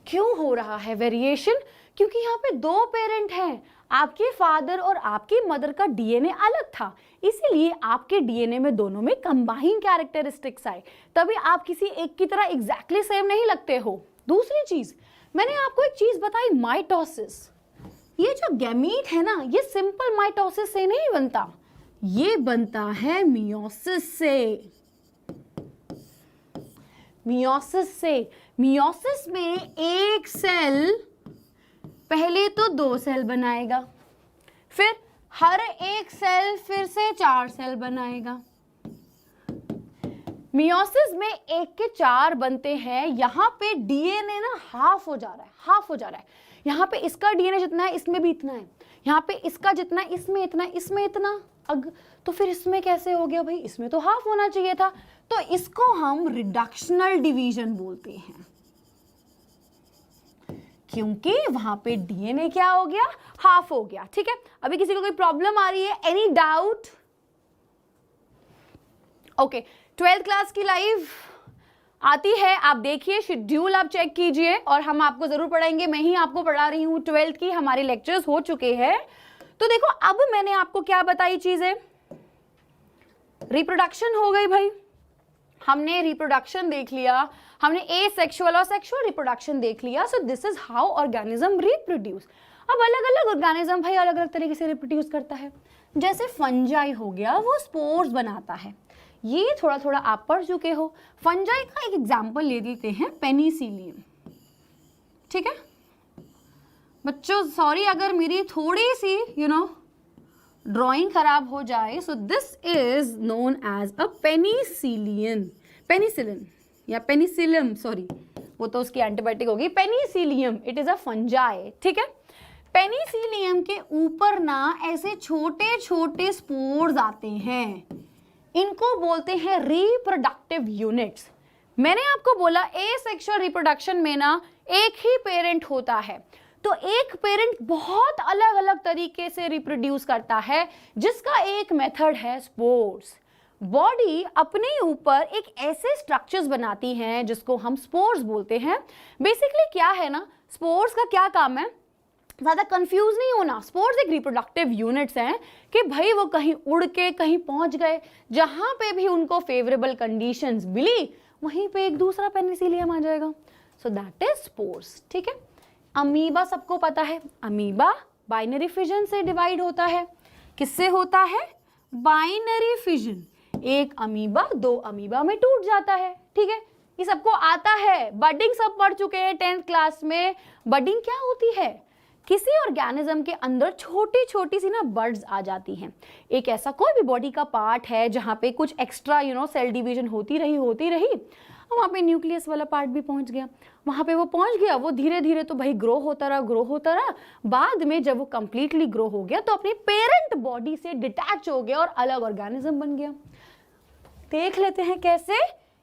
[SPEAKER 1] क्यों हो रहा है वेरिएशन? क्योंकि यहाँ पे 2 पेरेंट हैं, आपके फादर और आपकी मदर का डीएनए अलग था, इसीलिए आपके डीएनए में दोनों में कंबाइन कैरेक्टरिस्टिक्स आए, तभी आप किसी एक की तरह एग्जैक्टली सेम नहीं लगते हो। दूसरी चीज, मैंने आपको एक चीज बताई, माइटोसिस। ये जो गैमीट है ना, ये सिंपल माइटोसिस से नहीं बनता, ये बनता है मियोसिस से। मियोसिस में एक सेल पहले तो 2 सेल बनाएगा, फिर हर एक सेल फिर से 4 सेल बनाएगा। मियोसिस में 1 के 4 बनते हैं। यहाँ पे डीएनए ना हाफ हो जा रहा है, यहाँ पे इसका डीएनए जितना है इसमें भी इतना है, यहाँ पे इसका जितना है इसमें इतना, इसमें इतना, तो फिर इसमें कैसे हो गया भाई, इसमें तो हाफ होना चाहिए था। तो इसको हम रिडक्शनल डिवीजन बोलते हैं, क्योंकि वहां पे डीएनए क्या हो गया, हाफ हो गया। ठीक है, अभी किसी को कोई प्रॉब्लम आ रही है, any doubt? Okay, 12th class की लाइव आती है, आप देखिए, शेड्यूल आप चेक कीजिए, और हम आपको जरूर पढ़ाएंगे, मैं ही आपको पढ़ा रही हूँ 12th की, हमारे लेक्चर्स हो चुके हैं। तो देखो, अब मैंने आपको क्या बताई चीजें, रिप्रोडक्शन हो गई भाई, हमने रिप्रोडक्शन देख लिया, हमने एसेक्सुअल और सेक्सुअल रिप्रोडक्शन देख लिया। सो this is how organism reproduce. अब अलग अलग ऑर्गेनिज्म भाई अलग अलग तरीके से रिप्रोड्यूस करता है। जैसे फंजाई हो गया, वो स्पोर्स बनाता है, ये थोड़ा थोड़ा आप पढ़ चुके हो। फंजाई का एक एग्जाम्पल ले लेते हैं, पेनिसिलियम। ठीक है बच्चों, सॉरी अगर मेरी थोड़ी सी ड्राइंग खराब हो जाए। So this is known as a penicillin, penicillin या पेनिसिलियम, सॉरी वो तो उसकी एंटीबायोटिक होगी, penicillium, it is a fungi. ठीक है, पेनिसिलियम के ऊपर ना ऐसे छोटे छोटे स्पोर्स आते हैं, इनको बोलते हैं रिप्रोडक्टिव यूनिट्स। मैंने आपको बोला एसेक्सुअल रिप्रोडक्शन में ना एक ही पेरेंट होता है, तो एक पेरेंट बहुत अलग अलग तरीके से रिप्रोड्यूस करता है, जिसका एक मेथड है स्पोर्स। बॉडी अपने ऊपर एक ऐसे स्ट्रक्चर्स बनाती हैं जिसको हम स्पोर्स बोलते हैं। बेसिकली क्या है ना, स्पोर्स का क्या काम है, ज़्यादा कंफ्यूज नहीं होना, स्पोर्स एक रिप्रोडक्टिव यूनिट्स हैं कि भाई वो कहीं उड़ के कहीं पहुंच गए, जहां पे भी उनको फेवरेबल कंडीशंस मिली वहीं पे एक दूसरा पेनिसिलियम आ जाएगा। So that is spores. ठीक है, अमीबा सबको पता है, अमीबा बाइनरी फिजन से डिवाइड होता है। किससे होता है, बाइनरी फिजन, एक अमीबा दो अमीबा में टूट जाता है। ठीक है, ये सबको आता है, बडिंग सब पढ़ चुके हैं 10th क्लास में। बडिंग क्या होती है, किसी ऑर्गेनिज्म के अंदर छोटी छोटी सी ना बर्ड्स आ जाती हैं। एक ऐसा कोई भी बॉडी का पार्ट है जहाँ पे कुछ एक्स्ट्रा सेल डिवीजन होती रही, वहाँ पे न्यूक्लियस वाला पार्ट भी पहुँच गया, वहाँ पे वो पहुँच गया, वो धीरे धीरे तो भाई ग्रो होता रहा। बाद में जब वो कंप्लीटली ग्रो हो गया तो अपनी पेरेंट बॉडी से डिटैच हो गया और अलग ऑर्गेनिज्म बन गया। देख लेते हैं कैसे।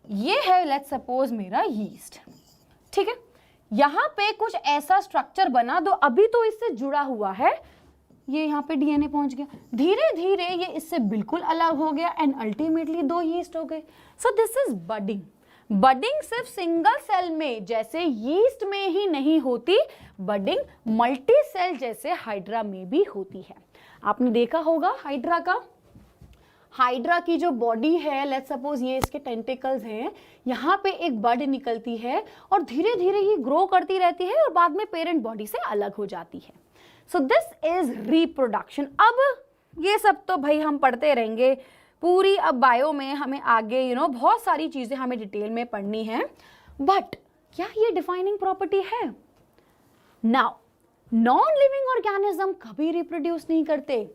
[SPEAKER 1] ये है लेट्स सपोज मेरा यीस्ट। ठीक है, यहाँ पे कुछ ऐसा स्ट्रक्चर बना, दो अभी तो इससे जुड़ा हुआ है, ये यहाँ पे डीएनए पहुंच गया, धीरे धीरे ये इससे बिल्कुल अलग हो गया एंड अल्टीमेटली दो यीस्ट हो गए। सो दिस इज बडिंग। बडिंग सिर्फ सिंगल सेल में जैसे यीस्ट में ही नहीं होती, बडिंग मल्टी सेल जैसे हाइड्रा में भी होती है। आपने देखा होगा हाइड्रा की जो बॉडी है, लेट्स सपोज ये इसके टेंटिकल्स हैं, यहाँ पे एक बड निकलती है और धीरे धीरे ये ग्रो करती रहती है और बाद में पेरेंट बॉडी से अलग हो जाती है। So this is reproduction. अब ये सब तो भाई हम पढ़ते रहेंगे पूरी, अब बायो में हमें आगे बहुत सारी चीजें हमें डिटेल में पढ़नी है, बट क्या ये डिफाइनिंग प्रॉपर्टी है? नाउ नॉन लिविंग ऑर्गेनिज्म कभी रिप्रोड्यूस नहीं करते,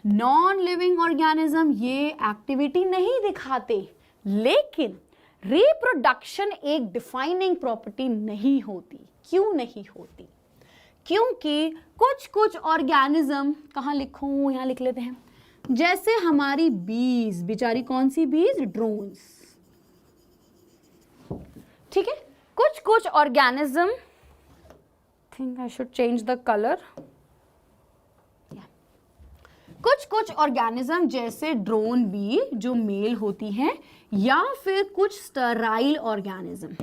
[SPEAKER 1] नॉन लिविंग ऑर्गेनिज्म ये एक्टिविटी नहीं दिखाते, लेकिन रिप्रोडक्शन एक डिफाइनिंग प्रॉपर्टी नहीं होती। क्यों नहीं होती? क्योंकि कुछ ऑर्गेनिज्म, कहाँ लिखूं, यहाँ लिख लेते हैं, जैसे हमारी बीज, बेचारी कौन सी बीज, ड्रोन्स। ठीक है, कुछ organism, think I should change the colour, कुछ ऑर्गेनिज्म जैसे ड्रोन बी जो मेल होती हैं, या फिर कुछ स्टराइल ऑर्गेनिज्म,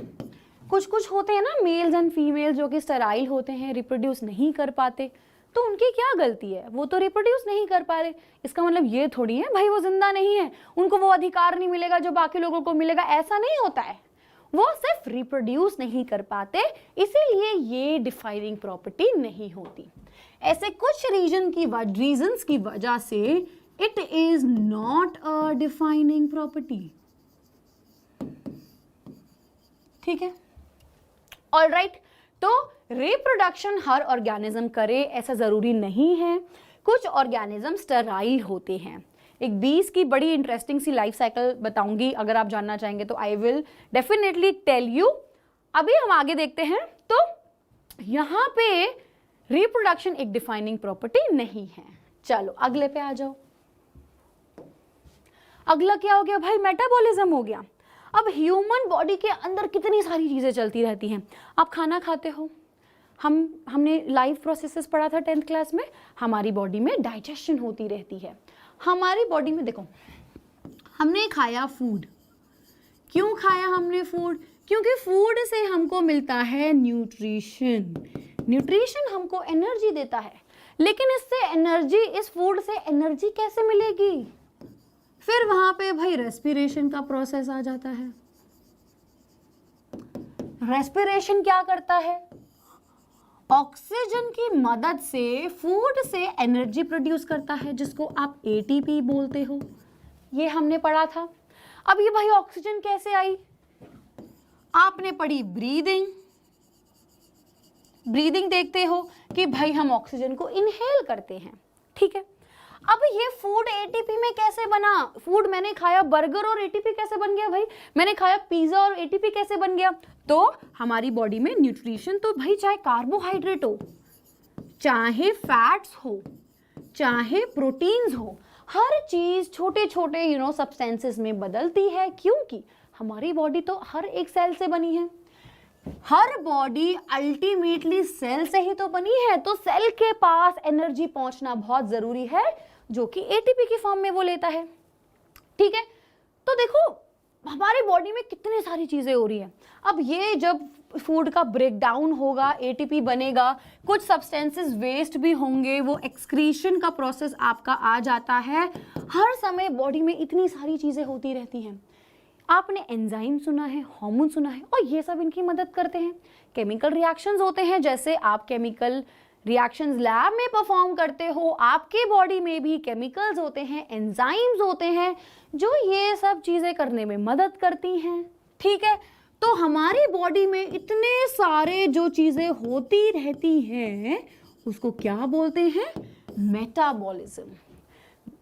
[SPEAKER 1] कुछ होते हैं ना मेल्स एंड फीमेल जो कि स्टराइल होते हैं, रिप्रोड्यूस नहीं कर पाते, तो उनकी क्या गलती है, वो तो रिप्रोड्यूस नहीं कर पा रहे, इसका मतलब ये थोड़ी है भाई वो जिंदा नहीं है, उनको वो अधिकार नहीं मिलेगा जो बाकी लोगों को मिलेगा, ऐसा नहीं होता है, वो सिर्फ रिप्रोड्यूस नहीं कर पाते, इसीलिए ये डिफाइनिंग प्रॉपर्टी नहीं होती। ऐसे कुछ रीजंस की वजह से it is not a defining property. ठीक है, ऑलराइट। तो रिप्रोडक्शन हर ऑर्गेनिज्म करे ऐसा जरूरी नहीं है, कुछ ऑर्गेनिज्म स्टेराइल होते हैं। एक बीज की बड़ी इंटरेस्टिंग सी लाइफ साइकिल बताऊंगी, अगर आप जानना चाहेंगे तो I will definitely tell you. अभी हम आगे देखते हैं, तो यहाँ पे रिप्रोडक्शन एक डिफाइनिंग प्रॉपर्टी नहीं है। चलो अगले पे आ जाओ। अगला क्या हो गया भाई? मेटाबॉलिज्म हो गया। अब ह्यूमन बॉडी के अंदर कितनी सारी चीजें चलती रहती हैं। आप खाना खाते हो, हमने लाइफ प्रोसेसेस पढ़ा था 10th क्लास में। हमारी बॉडी में डाइजेशन होती रहती है। हमारी बॉडी में देखो, हमने खाया फूड। क्यों खाया हमने फूड? क्योंकि फूड से हमको मिलता है न्यूट्रिशन। न्यूट्रिशन हमको एनर्जी देता है। लेकिन इससे एनर्जी, इस फूड से एनर्जी कैसे मिलेगी? फिर वहां पे भाई रेस्पिरेशन का प्रोसेस आ जाता है। रेस्पिरेशन क्या करता है? ऑक्सीजन की मदद से फूड से एनर्जी प्रोड्यूस करता है, जिसको आप एटीपी बोलते हो। ये हमने पढ़ा था। अब ये भाई ऑक्सीजन कैसे आई? आपने पढ़ी ब्रीदिंग। ब्रीदिंग देखते हो कि भाई हम ऑक्सीजन को इनहेल करते हैं, ठीक है। अब ये फूड एटीपी में कैसे बना? फूड मैंने खाया, बर्गर और एटीपी कैसे बन गया भाई? मैंने खाया पिज्जा और एटीपी कैसे बन गया? तो हमारी बॉडी में न्यूट्रिशन तो भाई चाहे कार्बोहाइड्रेट हो, चाहे फैट्स हो, चाहे प्रोटीन्स हो, हर चीज छोटे छोटे सब्सटेंसेस में बदलती है। क्योंकि हमारी बॉडी तो हर एक सेल से बनी है। हर बॉडी अल्टीमेटली सेल से ही तो बनी है। तो सेल के पास एनर्जी पहुंचना बहुत जरूरी है, जो कि एटीपी की फॉर्म में वो लेता है, ठीक है। तो देखो हमारी बॉडी में कितनी सारी चीजें हो रही है। अब ये जब फूड का ब्रेकडाउन होगा, एटीपी बनेगा, कुछ सब्सटेंसेस वेस्ट भी होंगे, वो एक्सक्रीशन का प्रोसेस आपका आ जाता है। हर समय बॉडी में इतनी सारी चीजें होती रहती हैं। आपने एंजाइम सुना है, हार्मोन सुना है, और ये सब इनकी मदद करते हैं। केमिकल रिएक्शंस होते हैं, जैसे आप केमिकल रिएक्शंस लैब में परफॉर्म करते हो, आपके बॉडी में भी केमिकल्स होते हैं, एंजाइम्स होते हैं, जो ये सब चीजें करने में मदद करती हैं, ठीक है। तो हमारी बॉडी में इतने सारे जो चीजें होती रहती हैं, उसको क्या बोलते हैं? Metabolism.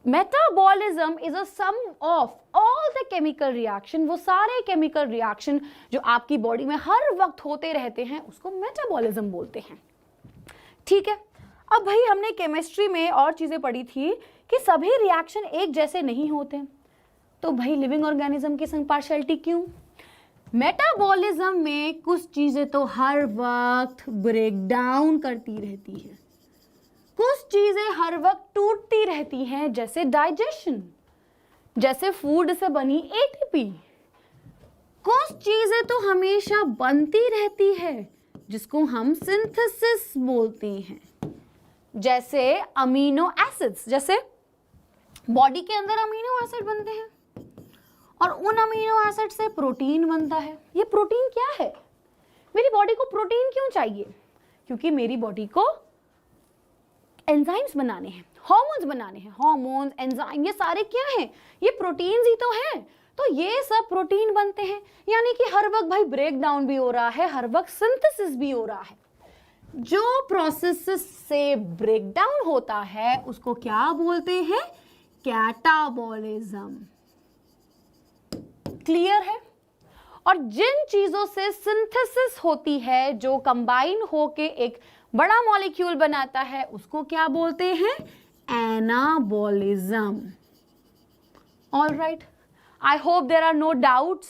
[SPEAKER 1] Metabolism is a sum of all the chemical reaction. वो सारे केमिकल रिएक्शन जो आपकी बॉडी में हर वक्त होते रहते हैं, उसको मेटाबॉलिज्म बोलते हैं, ठीक है। अब भाई हमने केमिस्ट्री में और चीजें पढ़ी थी कि सभी रिएक्शन एक जैसे नहीं होते। तो भाई लिविंग ऑर्गेनिज्म की संग पार्शियलिटी क्यों? मेटाबॉलिज्म में कुछ चीजें तो हर वक्त ब्रेक डाउन करती रहती है, कुछ चीजें हर वक्त टूटती रहती हैं, जैसे डाइजेशन, जैसे फूड से बनी एटीपी। कुछ चीजें तो हमेशा बनती रहती है, जिसको हम सिंथेसिस बोलते हैं, जैसे अमीनो एसिड्स। जैसे बॉडी के अंदर अमीनो एसिड बनते हैं और उन अमीनो एसिड से प्रोटीन बनता है। ये प्रोटीन क्या है? मेरी बॉडी को प्रोटीन क्यों चाहिए? क्योंकि मेरी बॉडी को एंजाइम्स बनाने हैं, हार्मोन्स बनाने हैं। हार्मोन्स, एंजाइम, ये सारे क्या हैं? ये प्रोटीन्स ही तो हैं। तो ये सब प्रोटीन बनते हैं, यानी कि हर वक्त भाई ब्रेक डाउन भी हो रहा है, हर वक्त सिंथेसिस भी हो रहा है। जो प्रोसेस से ब्रेक डाउन होता है उसको क्या बोलते हैं? कैटाबॉलिज्म। क्लियर है? और जिन चीजों से सिंथेसिस होती है, जो कंबाइन होके एक बड़ा मॉलिक्यूल बनाता है, उसको क्या बोलते हैं? Anabolism. All right, I hope there are no doubts,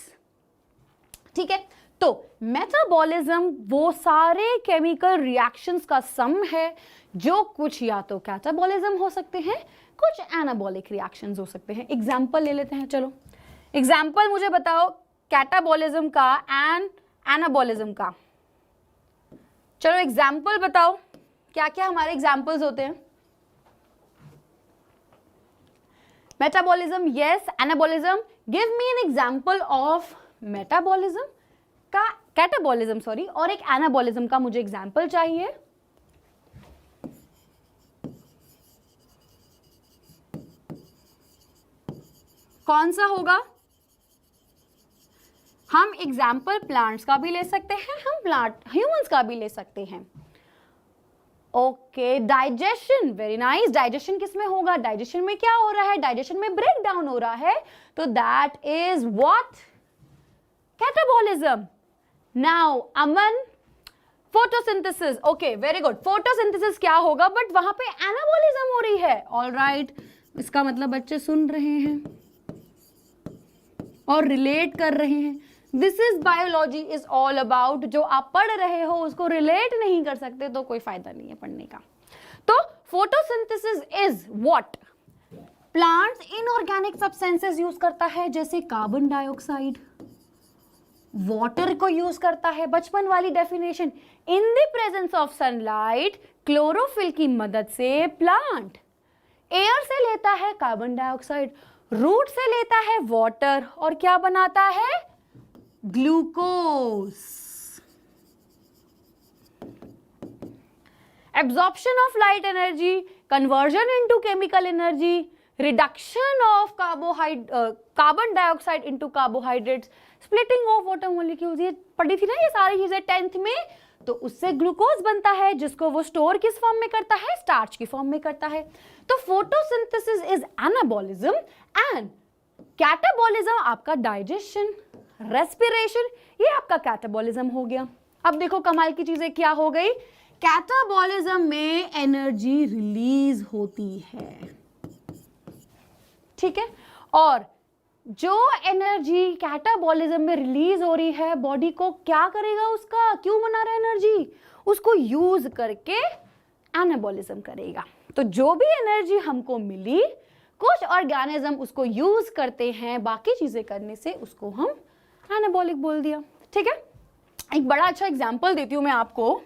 [SPEAKER 1] ठीक है। तो मेटाबॉलिज्म वो सारे केमिकल रिएक्शंस का सम है, जो कुछ या तो कैटाबॉलिज्म हो सकते हैं, कुछ एनाबॉलिक रिएक्शंस हो सकते हैं। एग्जाम्पल ले लेते हैं, चलो एग्जाम्पल मुझे बताओ कैटाबॉलिज्म का एंड एनाबॉलिज्म का। चलो एग्जाम्पल बताओ, क्या क्या हमारे एग्जाम्पल्स होते हैं? Metabolism yes, anabolism. Give me an example of metabolism का, कैटाबॉलिज्म सॉरी, और एक एनाबॉलिज्म का मुझे एग्जाम्पल चाहिए। कौन सा होगा? हम एग्जाम्पल प्लांट्स का भी ले सकते हैं, हम प्लांट ह्यूमंस का भी ले सकते हैं। Okay, digestion, very nice. Digestion किस में होगा? डाइजेशन में क्या हो रहा है? डाइजेशन में ब्रेक डाउन हो रहा है, तो that is what? Catabolism. Now Aman, photosynthesis, okay very good. Photosynthesis क्या होगा, बट वहां पे एनाबॉलिज्म हो रही है। ऑल राइट, इसका मतलब बच्चे सुन रहे हैं और रिलेट कर रहे हैं। This is biology is all about. जो आप पढ़ रहे हो उसको रिलेट नहीं कर सकते तो कोई फायदा नहीं है पढ़ने का। तो photosynthesis is what? Plants inorganic substances use करता है, जैसे कार्बन डाइऑक्साइड, वाटर को यूज करता है, बचपन वाली definition, in the presence of sunlight, chlorophyll की मदद से प्लांट एयर से लेता है कार्बन डाइऑक्साइड, रूट से लेता है वाटर, और क्या बनाता है? Glucose. Absorption of light energy, conversion into chemical energy, reduction of carbon dioxide into carbohydrates, splitting of water molecules, ये पढ़ी थी ना ये सारी चीजें 10th में। तो उससे ग्लूकोज बनता है जिसको वो स्टोर किस फॉर्म में करता है? स्टार्च की फॉर्म में करता है। तो photosynthesis is anabolism and catabolism आपका डाइजेशन, रेस्पिरेशन, ये आपका कैटाबॉलिज्म हो गया। अब देखो कमाल की चीजें क्या हो गई, कैटाबॉलिज्म में एनर्जी रिलीज होती है, ठीक है, और जो एनर्जी कैटाबॉलिज्म में रिलीज हो रही है बॉडी को क्या करेगा, उसका क्यों बना रहा है एनर्जी, उसको यूज करके एनाबॉलिज्म करेगा। तो जो भी एनर्जी हमको मिली, कुछ ऑर्गेनिज्म उसको यूज करते हैं बाकी चीजें करने से, उसको हम एनाबॉलिक बोल दिया, ठीक है। एक बड़ा अच्छा एग्जांपल देती हूं मैं आपको।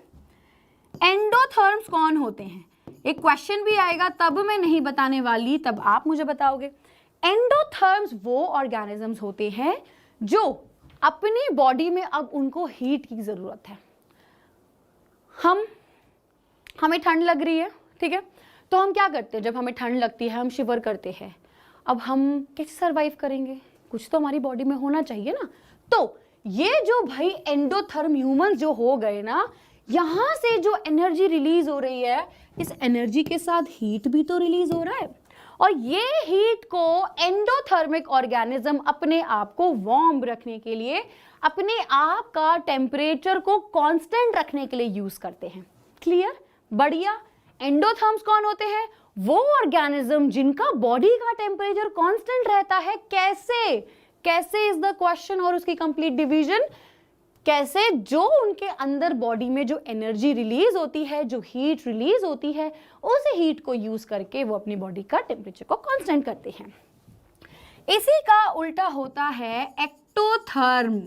[SPEAKER 1] एंडोथर्म्स कौन होते हैं? एक क्वेश्चन भी आएगा, तब मैं नहीं बताने वाली, तब आप मुझे बताओगे। एंडोथर्म्स वो ऑर्गेनिजम्स होते हैं जो अपनी बॉडी में अब उनको हीट की जरूरत है। हमें ठंड लग रही है, ठीक है, तो हम क्या करते हैं? जब हमें ठंड लगती है हम शिवर करते हैं। अब हम कैसे सर्वाइव करेंगे? कुछ तो हमारी बॉडी में होना चाहिए ना। तो ये जो भाई एंडोथर्म ह्यूमंस जो हो गए ना, यहां से जो एनर्जी रिलीज हो रही है, इस एनर्जी के साथ हीट भी तो रिलीज हो रहा है, और ये हीट को एंडोथर्मिक ऑर्गेनिज्म अपने आप को वार्म रखने के लिए, अपने आप का टेम्परेचर को कांस्टेंट रखने के लिए यूज करते हैं। क्लियर? बढ़िया। एंडोथर्म्स कौन होते हैं? वो ऑर्गेनिज्म जिनका बॉडी का टेम्परेचर कांस्टेंट रहता है। कैसे? कैसे इज द क्वेश्चन और उसकी कंप्लीट डिवीजन। कैसे? जो उनके अंदर बॉडी में जो एनर्जी रिलीज होती है, जो हीट रिलीज होती है, उस हीट को यूज करके वो अपनी बॉडी का टेम्परेचर को कांस्टेंट करते हैं। इसी का उल्टा होता है एक्टोथर्म।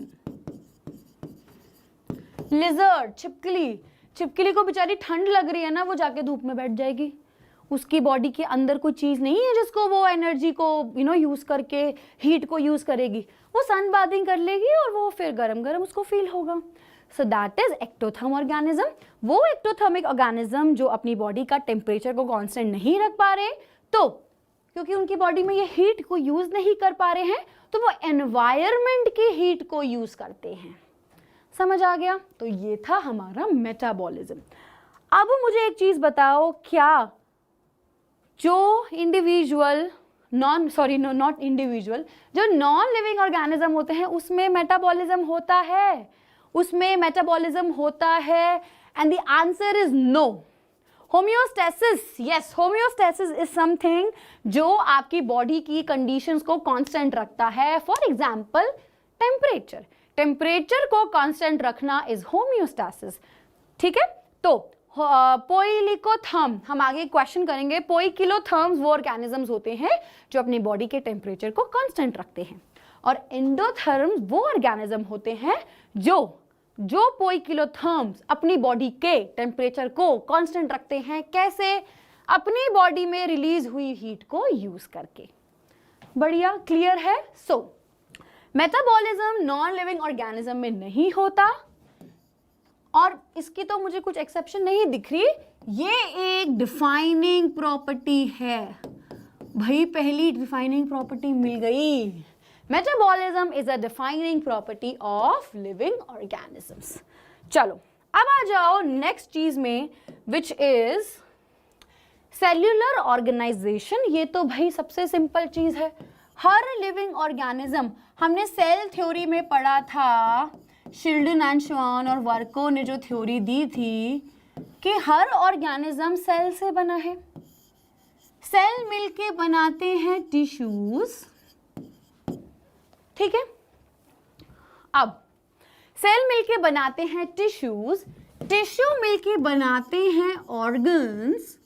[SPEAKER 1] लिजर्ड, छिपकली, छिपकली को बेचारी ठंड लग रही है ना, वो जाके धूप में बैठ जाएगी। उसकी बॉडी के अंदर कोई चीज नहीं है जिसको वो एनर्जी को यूज करके हीट को यूज करेगी। वो सन बाथिंग कर लेगी और वो फिर गरम गरम उसको फील होगा। So that is ectotherm organism. वो एक्टोथर्मिक ऑर्गेनिज्म जो अपनी बॉडी का टेम्परेचर को कांस्टेंट नहीं रख पा रहे, तो क्योंकि उनकी बॉडी में ये हीट को यूज नहीं कर पा रहे हैं, तो वो एनवायरमेंट की हीट को यूज करते हैं। समझ आ गया? तो ये था हमारा मेटाबॉलिज्म। अब मुझे एक चीज बताओ, क्या जो इंडिविजुअल नॉट इंडिविजुअल, जो नॉन लिविंग ऑर्गेनिज्म होते हैं उसमें मेटाबॉलिज्म होता है? उसमें मेटाबॉलिज्म होता है, and the answer is no. Homeostasis, yes, homeostasis is something जो आपकी बॉडी की कंडीशंस को कांस्टेंट रखता है। फॉर एग्जांपल टेम्परेचर, टेम्परेचर को कांस्टेंट रखना इज होम्योस्टेसिस, ठीक है। तो पोइलिकोथर्म, हम आगे क्वेश्चन करेंगे। पोइकिलोथर्म्स वो ऑर्गेनिजम्स होते हैं जो अपनी बॉडी के टेम्परेचर को कांस्टेंट रखते हैं, और एंडोथर्म्स वो ऑर्गेनिज्म होते हैं जो पोइकिलोथर्म्स अपनी बॉडी के टेम्परेचर को कांस्टेंट रखते हैं। कैसे? अपनी बॉडी में रिलीज हुई हीट को यूज करके। बढ़िया, क्लियर है? सो मेटाबॉलिज्म नॉन लिविंग ऑर्गेनिज्म में नहीं होता, और इसकी तो मुझे कुछ एक्सेप्शन नहीं दिख रही। ये एक डिफाइनिंग प्रॉपर्टी है भाई, पहली डिफाइनिंग प्रॉपर्टी मिल गई। Metabolism is a defining property of living organisms. चलो अब आ जाओ नेक्स्ट चीज में, विच इज सेल्यूलर ऑर्गेनाइजेशन। ये तो भाई सबसे सिंपल चीज है। हर लिविंग ऑर्गेनिज्म, हमने सेल थ्योरी में पढ़ा था शिल्डन एंड श्वान और वर्को ने जो थ्योरी दी थी कि हर ऑर्गेनिज्म सेल से बना है, सेल मिलके बनाते हैं टिश्यूज, ठीक है। अब सेल मिलके बनाते हैं टिश्यूज, टिश्यू मिलके बनाते हैं ऑर्गन्स,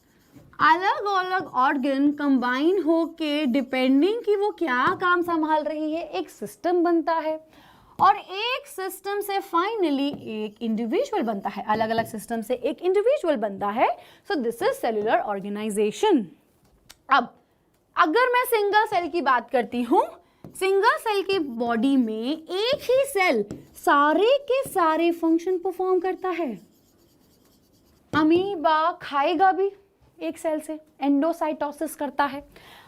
[SPEAKER 1] अलग अलग ऑर्गन कंबाइन होके डिपेंडिंग कि वो क्या काम संभाल रही है एक सिस्टम बनता है, और एक सिस्टम से फाइनली एक इंडिविजुअल बनता है, अलग अलग सिस्टम से एक इंडिविजुअल बनता है। So this is cellular organisation. अब अगर मैं सिंगल सेल की बात करती हूं, सिंगल सेल की बॉडी में एक ही सेल सारे के सारे फंक्शन परफॉर्म करता है। अमीबा खाएगा भी एक सेल से, एंडोसाइटोसिस करता है।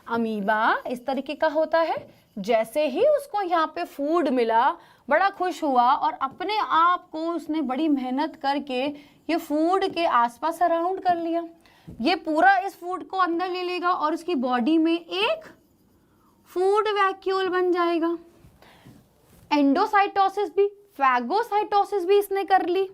[SPEAKER 1] अमीबा इस तरीके का होता है, जैसे ही उसको यहाँ पे फूड मिला बड़ा खुश हुआ और अपने आप को उसने बड़ी मेहनत करके ये फूड के आसपास सराउंड कर लिया, ये पूरा इस फूड को अंदर ले लेगा और उसकी बॉडी में एक फूड वैक्यूल बन जाएगा। एंडोसाइटोसिस भी, फैगोसाइटोसिस भी इसने कर ली,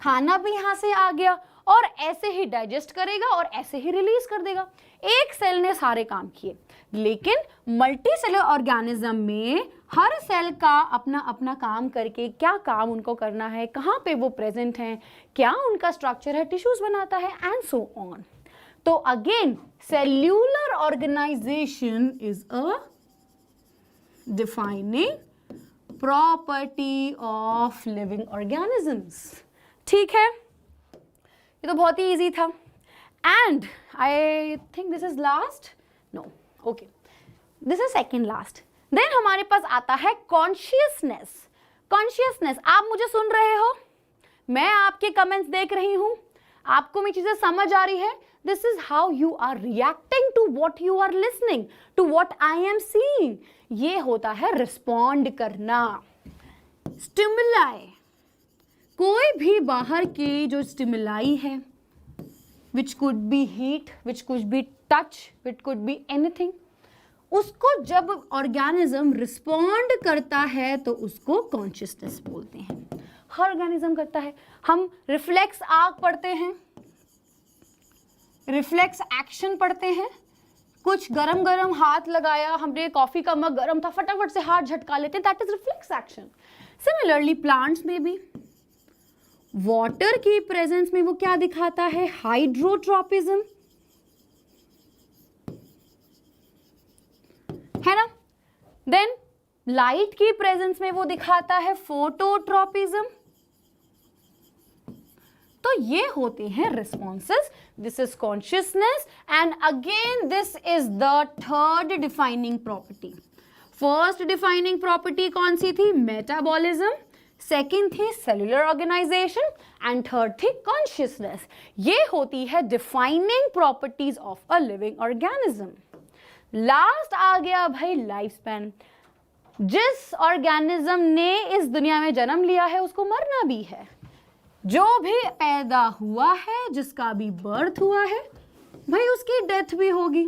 [SPEAKER 1] खाना भी यहाँ से आ गया और ऐसे ही डाइजेस्ट करेगा और ऐसे ही रिलीज कर देगा। एक सेल ने सारे काम किए। लेकिन मल्टी सेलुलर ऑर्गेनिज्म में हर सेल का अपना अपना काम करके क्या काम उनको करना है, कहाँ पे वो प्रेजेंट हैं, क्या उनका स्ट्रक्चर है, टिश्यूज बनाता है एंड सो ऑन। तो again cellular organisation is a defining property of living organisms. ठीक है, ये तो बहुत ही इजी था। And I think this is last, no okay, this is second last. Then हमारे पास आता है कॉन्शियसनेस। कॉन्शियसनेस, आप मुझे सुन रहे हो, मैं आपके कमेंट्स देख रही हूं, आपको मेरी चीजें समझ आ रही है। This is how you are reacting to what you are listening, to what I am saying. ये होता है रिस्पॉन्ड करना। स्टिमुलाई, कोई भी बाहर के जो स्टिमुलाई है, which could be heat, which could be touch, which could be anything, उसको जब ऑर्गेनिज्म रिस्पॉन्ड करता है तो उसको कॉन्शियसनेस बोलते हैं। हर ऑर्गेनिज्म करता है। हम रिफ्लेक्स आग पढ़ते हैं, रिफ्लेक्स एक्शन पढ़ते हैं, कुछ गरम गरम हाथ लगाया, हमने कॉफी का मग गरम था, फटाफट से हाथ झटका लेते हैं, that is reflex action. Similarly plants में भी वाटर की प्रेजेंस में वो क्या दिखाता है, हाइड्रोट्रोपिज्म, है ना। देन लाइट की प्रेजेंस में वो दिखाता है फोटोट्रोपिज्म। तो ये होते हैं responses. This is consciousness and again this is the third defining property. First defining property कौन सी थी, मेटाबॉलिज्म, सेकेंड थी सेल्यूलर ऑर्गेनाइजेशन एंड थर्ड थी कॉन्शियसनेस। ये होती है defining properties of a living organism. Last आ गया भाई लाइफ स्पैन। जिस ऑर्गेनिज्म ने इस दुनिया में जन्म लिया है उसको मरना भी है। जो भी पैदा हुआ है, जिसका भी बर्थ हुआ है, भाई उसकी डेथ भी होगी।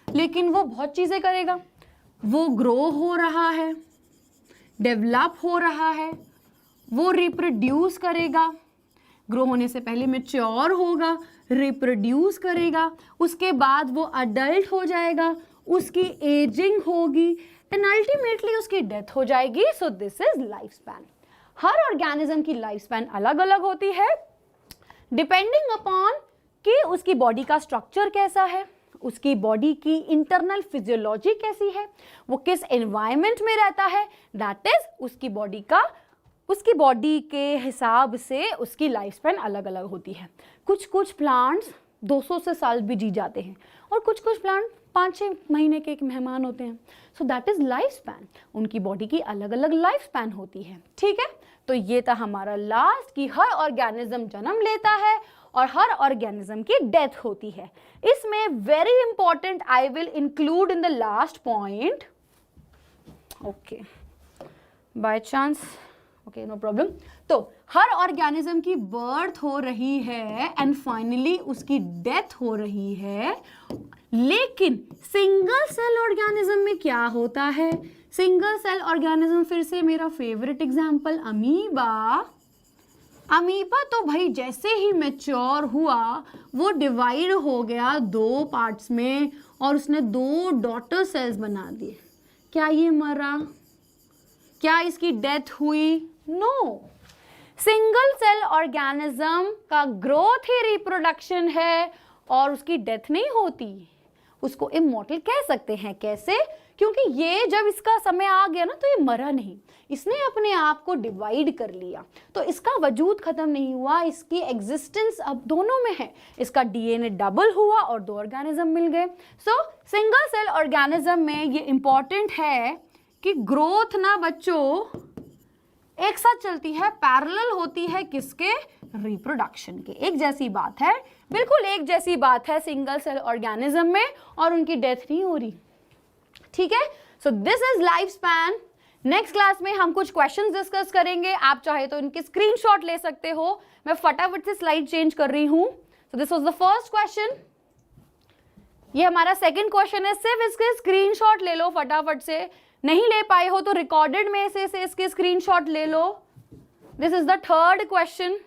[SPEAKER 1] लेकिन वो बहुत चीजें करेगा, वो ग्रो हो रहा है, डेवलप हो रहा है, वो रिप्रोड्यूस करेगा, ग्रो होने से पहले मैच्योर होगा, रिप्रोड्यूस करेगा, उसके बाद वो अडल्ट हो जाएगा, उसकी एजिंग होगी एंड अल्टीमेटली उसकी डेथ हो जाएगी। सो this is life span. Her organism की लाइफ स्पैन अलग अलग होती है डिपेंडिंग अपॉन कि उसकी बॉडी का स्ट्रक्चर कैसा है, उसकी बॉडी की इंटरनल फिजियोलॉजी कैसी है, वो किस एनवायरनमेंट में रहता है, दैट इज उसकी बॉडी के हिसाब से उसकी लाइफ स्पैन अलग अलग होती है। कुछ प्लांट्स 200 से साल भी जी जाते हैं और कुछ प्लांट 5-6 महीने के एक मेहमान होते हैं। So that is life span. उनकी बॉडी की अलग अलग लाइफ स्पैन होती है। ठीक है, तो ये था हमारा लास्ट कि हर ऑर्गेनिज्म जन्म लेता है और हर ऑर्गेनिज्म की डेथ होती है। इसमें very important I will include in the last point, okay, by chance, okay, no problem. तो हर ऑर्गेनिज्म की बर्थ हो रही है एंड फाइनली उसकी डेथ हो रही है, लेकिन सिंगल सेल ऑर्गेनिज्म में क्या होता है? सिंगल सेल ऑर्गेनिज्म, फिर से मेरा फेवरेट एग्जांपल अमीबा। अमीबा तो भाई जैसे ही मैच्योर हुआ वो डिवाइड हो गया 2 पार्ट्स में और उसने 2 डॉटर सेल्स बना दिए। क्या ये मरा? क्या इसकी डेथ हुई? नो। सिंगल सेल ऑर्गेनिज्म का ग्रोथ ही रिप्रोडक्शन है और उसकी डेथ नहीं होती। उसको इमॉर्टल कह सकते हैं। कैसे? क्योंकि ये जब इसका समय आ गया ना तो ये मरा नहीं, इसने अपने आप को डिवाइड कर लिया, तो इसका वजूद खत्म नहीं हुआ, इसकी एग्जिस्टेंस अब दोनों में है। इसका डीएनए डबल हुआ और 2 ऑर्गेनिज्म मिल गए। सो सिंगल सेल ऑर्गेनिज्म में ये इंपॉर्टेंट है कि ग्रोथ ना बच्चों एक साथ चलती है, पैरेलल होती है किसके? रिप्रोडक्शन के। एक जैसी बात है, बिल्कुल एक जैसी बात है सिंगल सेल ऑर्गेनिज्म में, और उनकी डेथ नहीं हो रही। ठीक है, so this is life span. Next class में हम कुछ क्वेश्चंस डिस्कस करेंगे। आप चाहे तो इनके स्क्रीनशॉट ले सकते हो। मैं फटाफट से स्लाइड चेंज कर रही हूं। So this was the first question, ये हमारा सेकंड क्वेश्चन है। सिर्फ इसके स्क्रीनशॉट ले लो फटाफट से, नहीं ले पाए हो तो रिकॉर्डेड में से इसके स्क्रीनशॉट ले लो। This is the third question.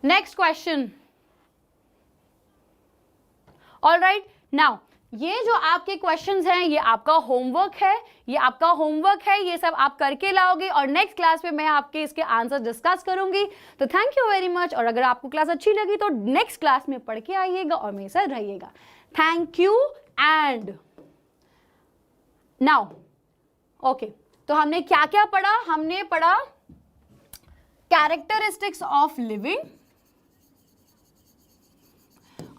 [SPEAKER 1] Next question. Alright, now ये जो आपके क्वेश्चंस हैं ये आपका होमवर्क है, ये सब आप करके लाओगे और नेक्स्ट क्लास में मैं आपके इसके आंसर डिस्कस करूंगी। तो थैंक यू वेरी मच, और अगर आपको क्लास अच्छी लगी तो नेक्स्ट क्लास में पढ़ के आइएगा और मेरे साथ रहिएगा। Thank you. And now okay, तो हमने क्या क्या पढ़ा? हमने पढ़ा कैरेक्टरिस्टिक्स ऑफ लिविंग,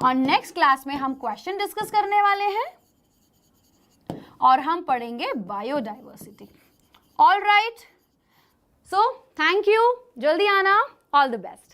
[SPEAKER 1] और नेक्स्ट क्लास में हम क्वेश्चन डिस्कस करने वाले हैं और हम पढ़ेंगे biodiversity. All right, so thank you, जल्दी आना, ऑल द बेस्ट।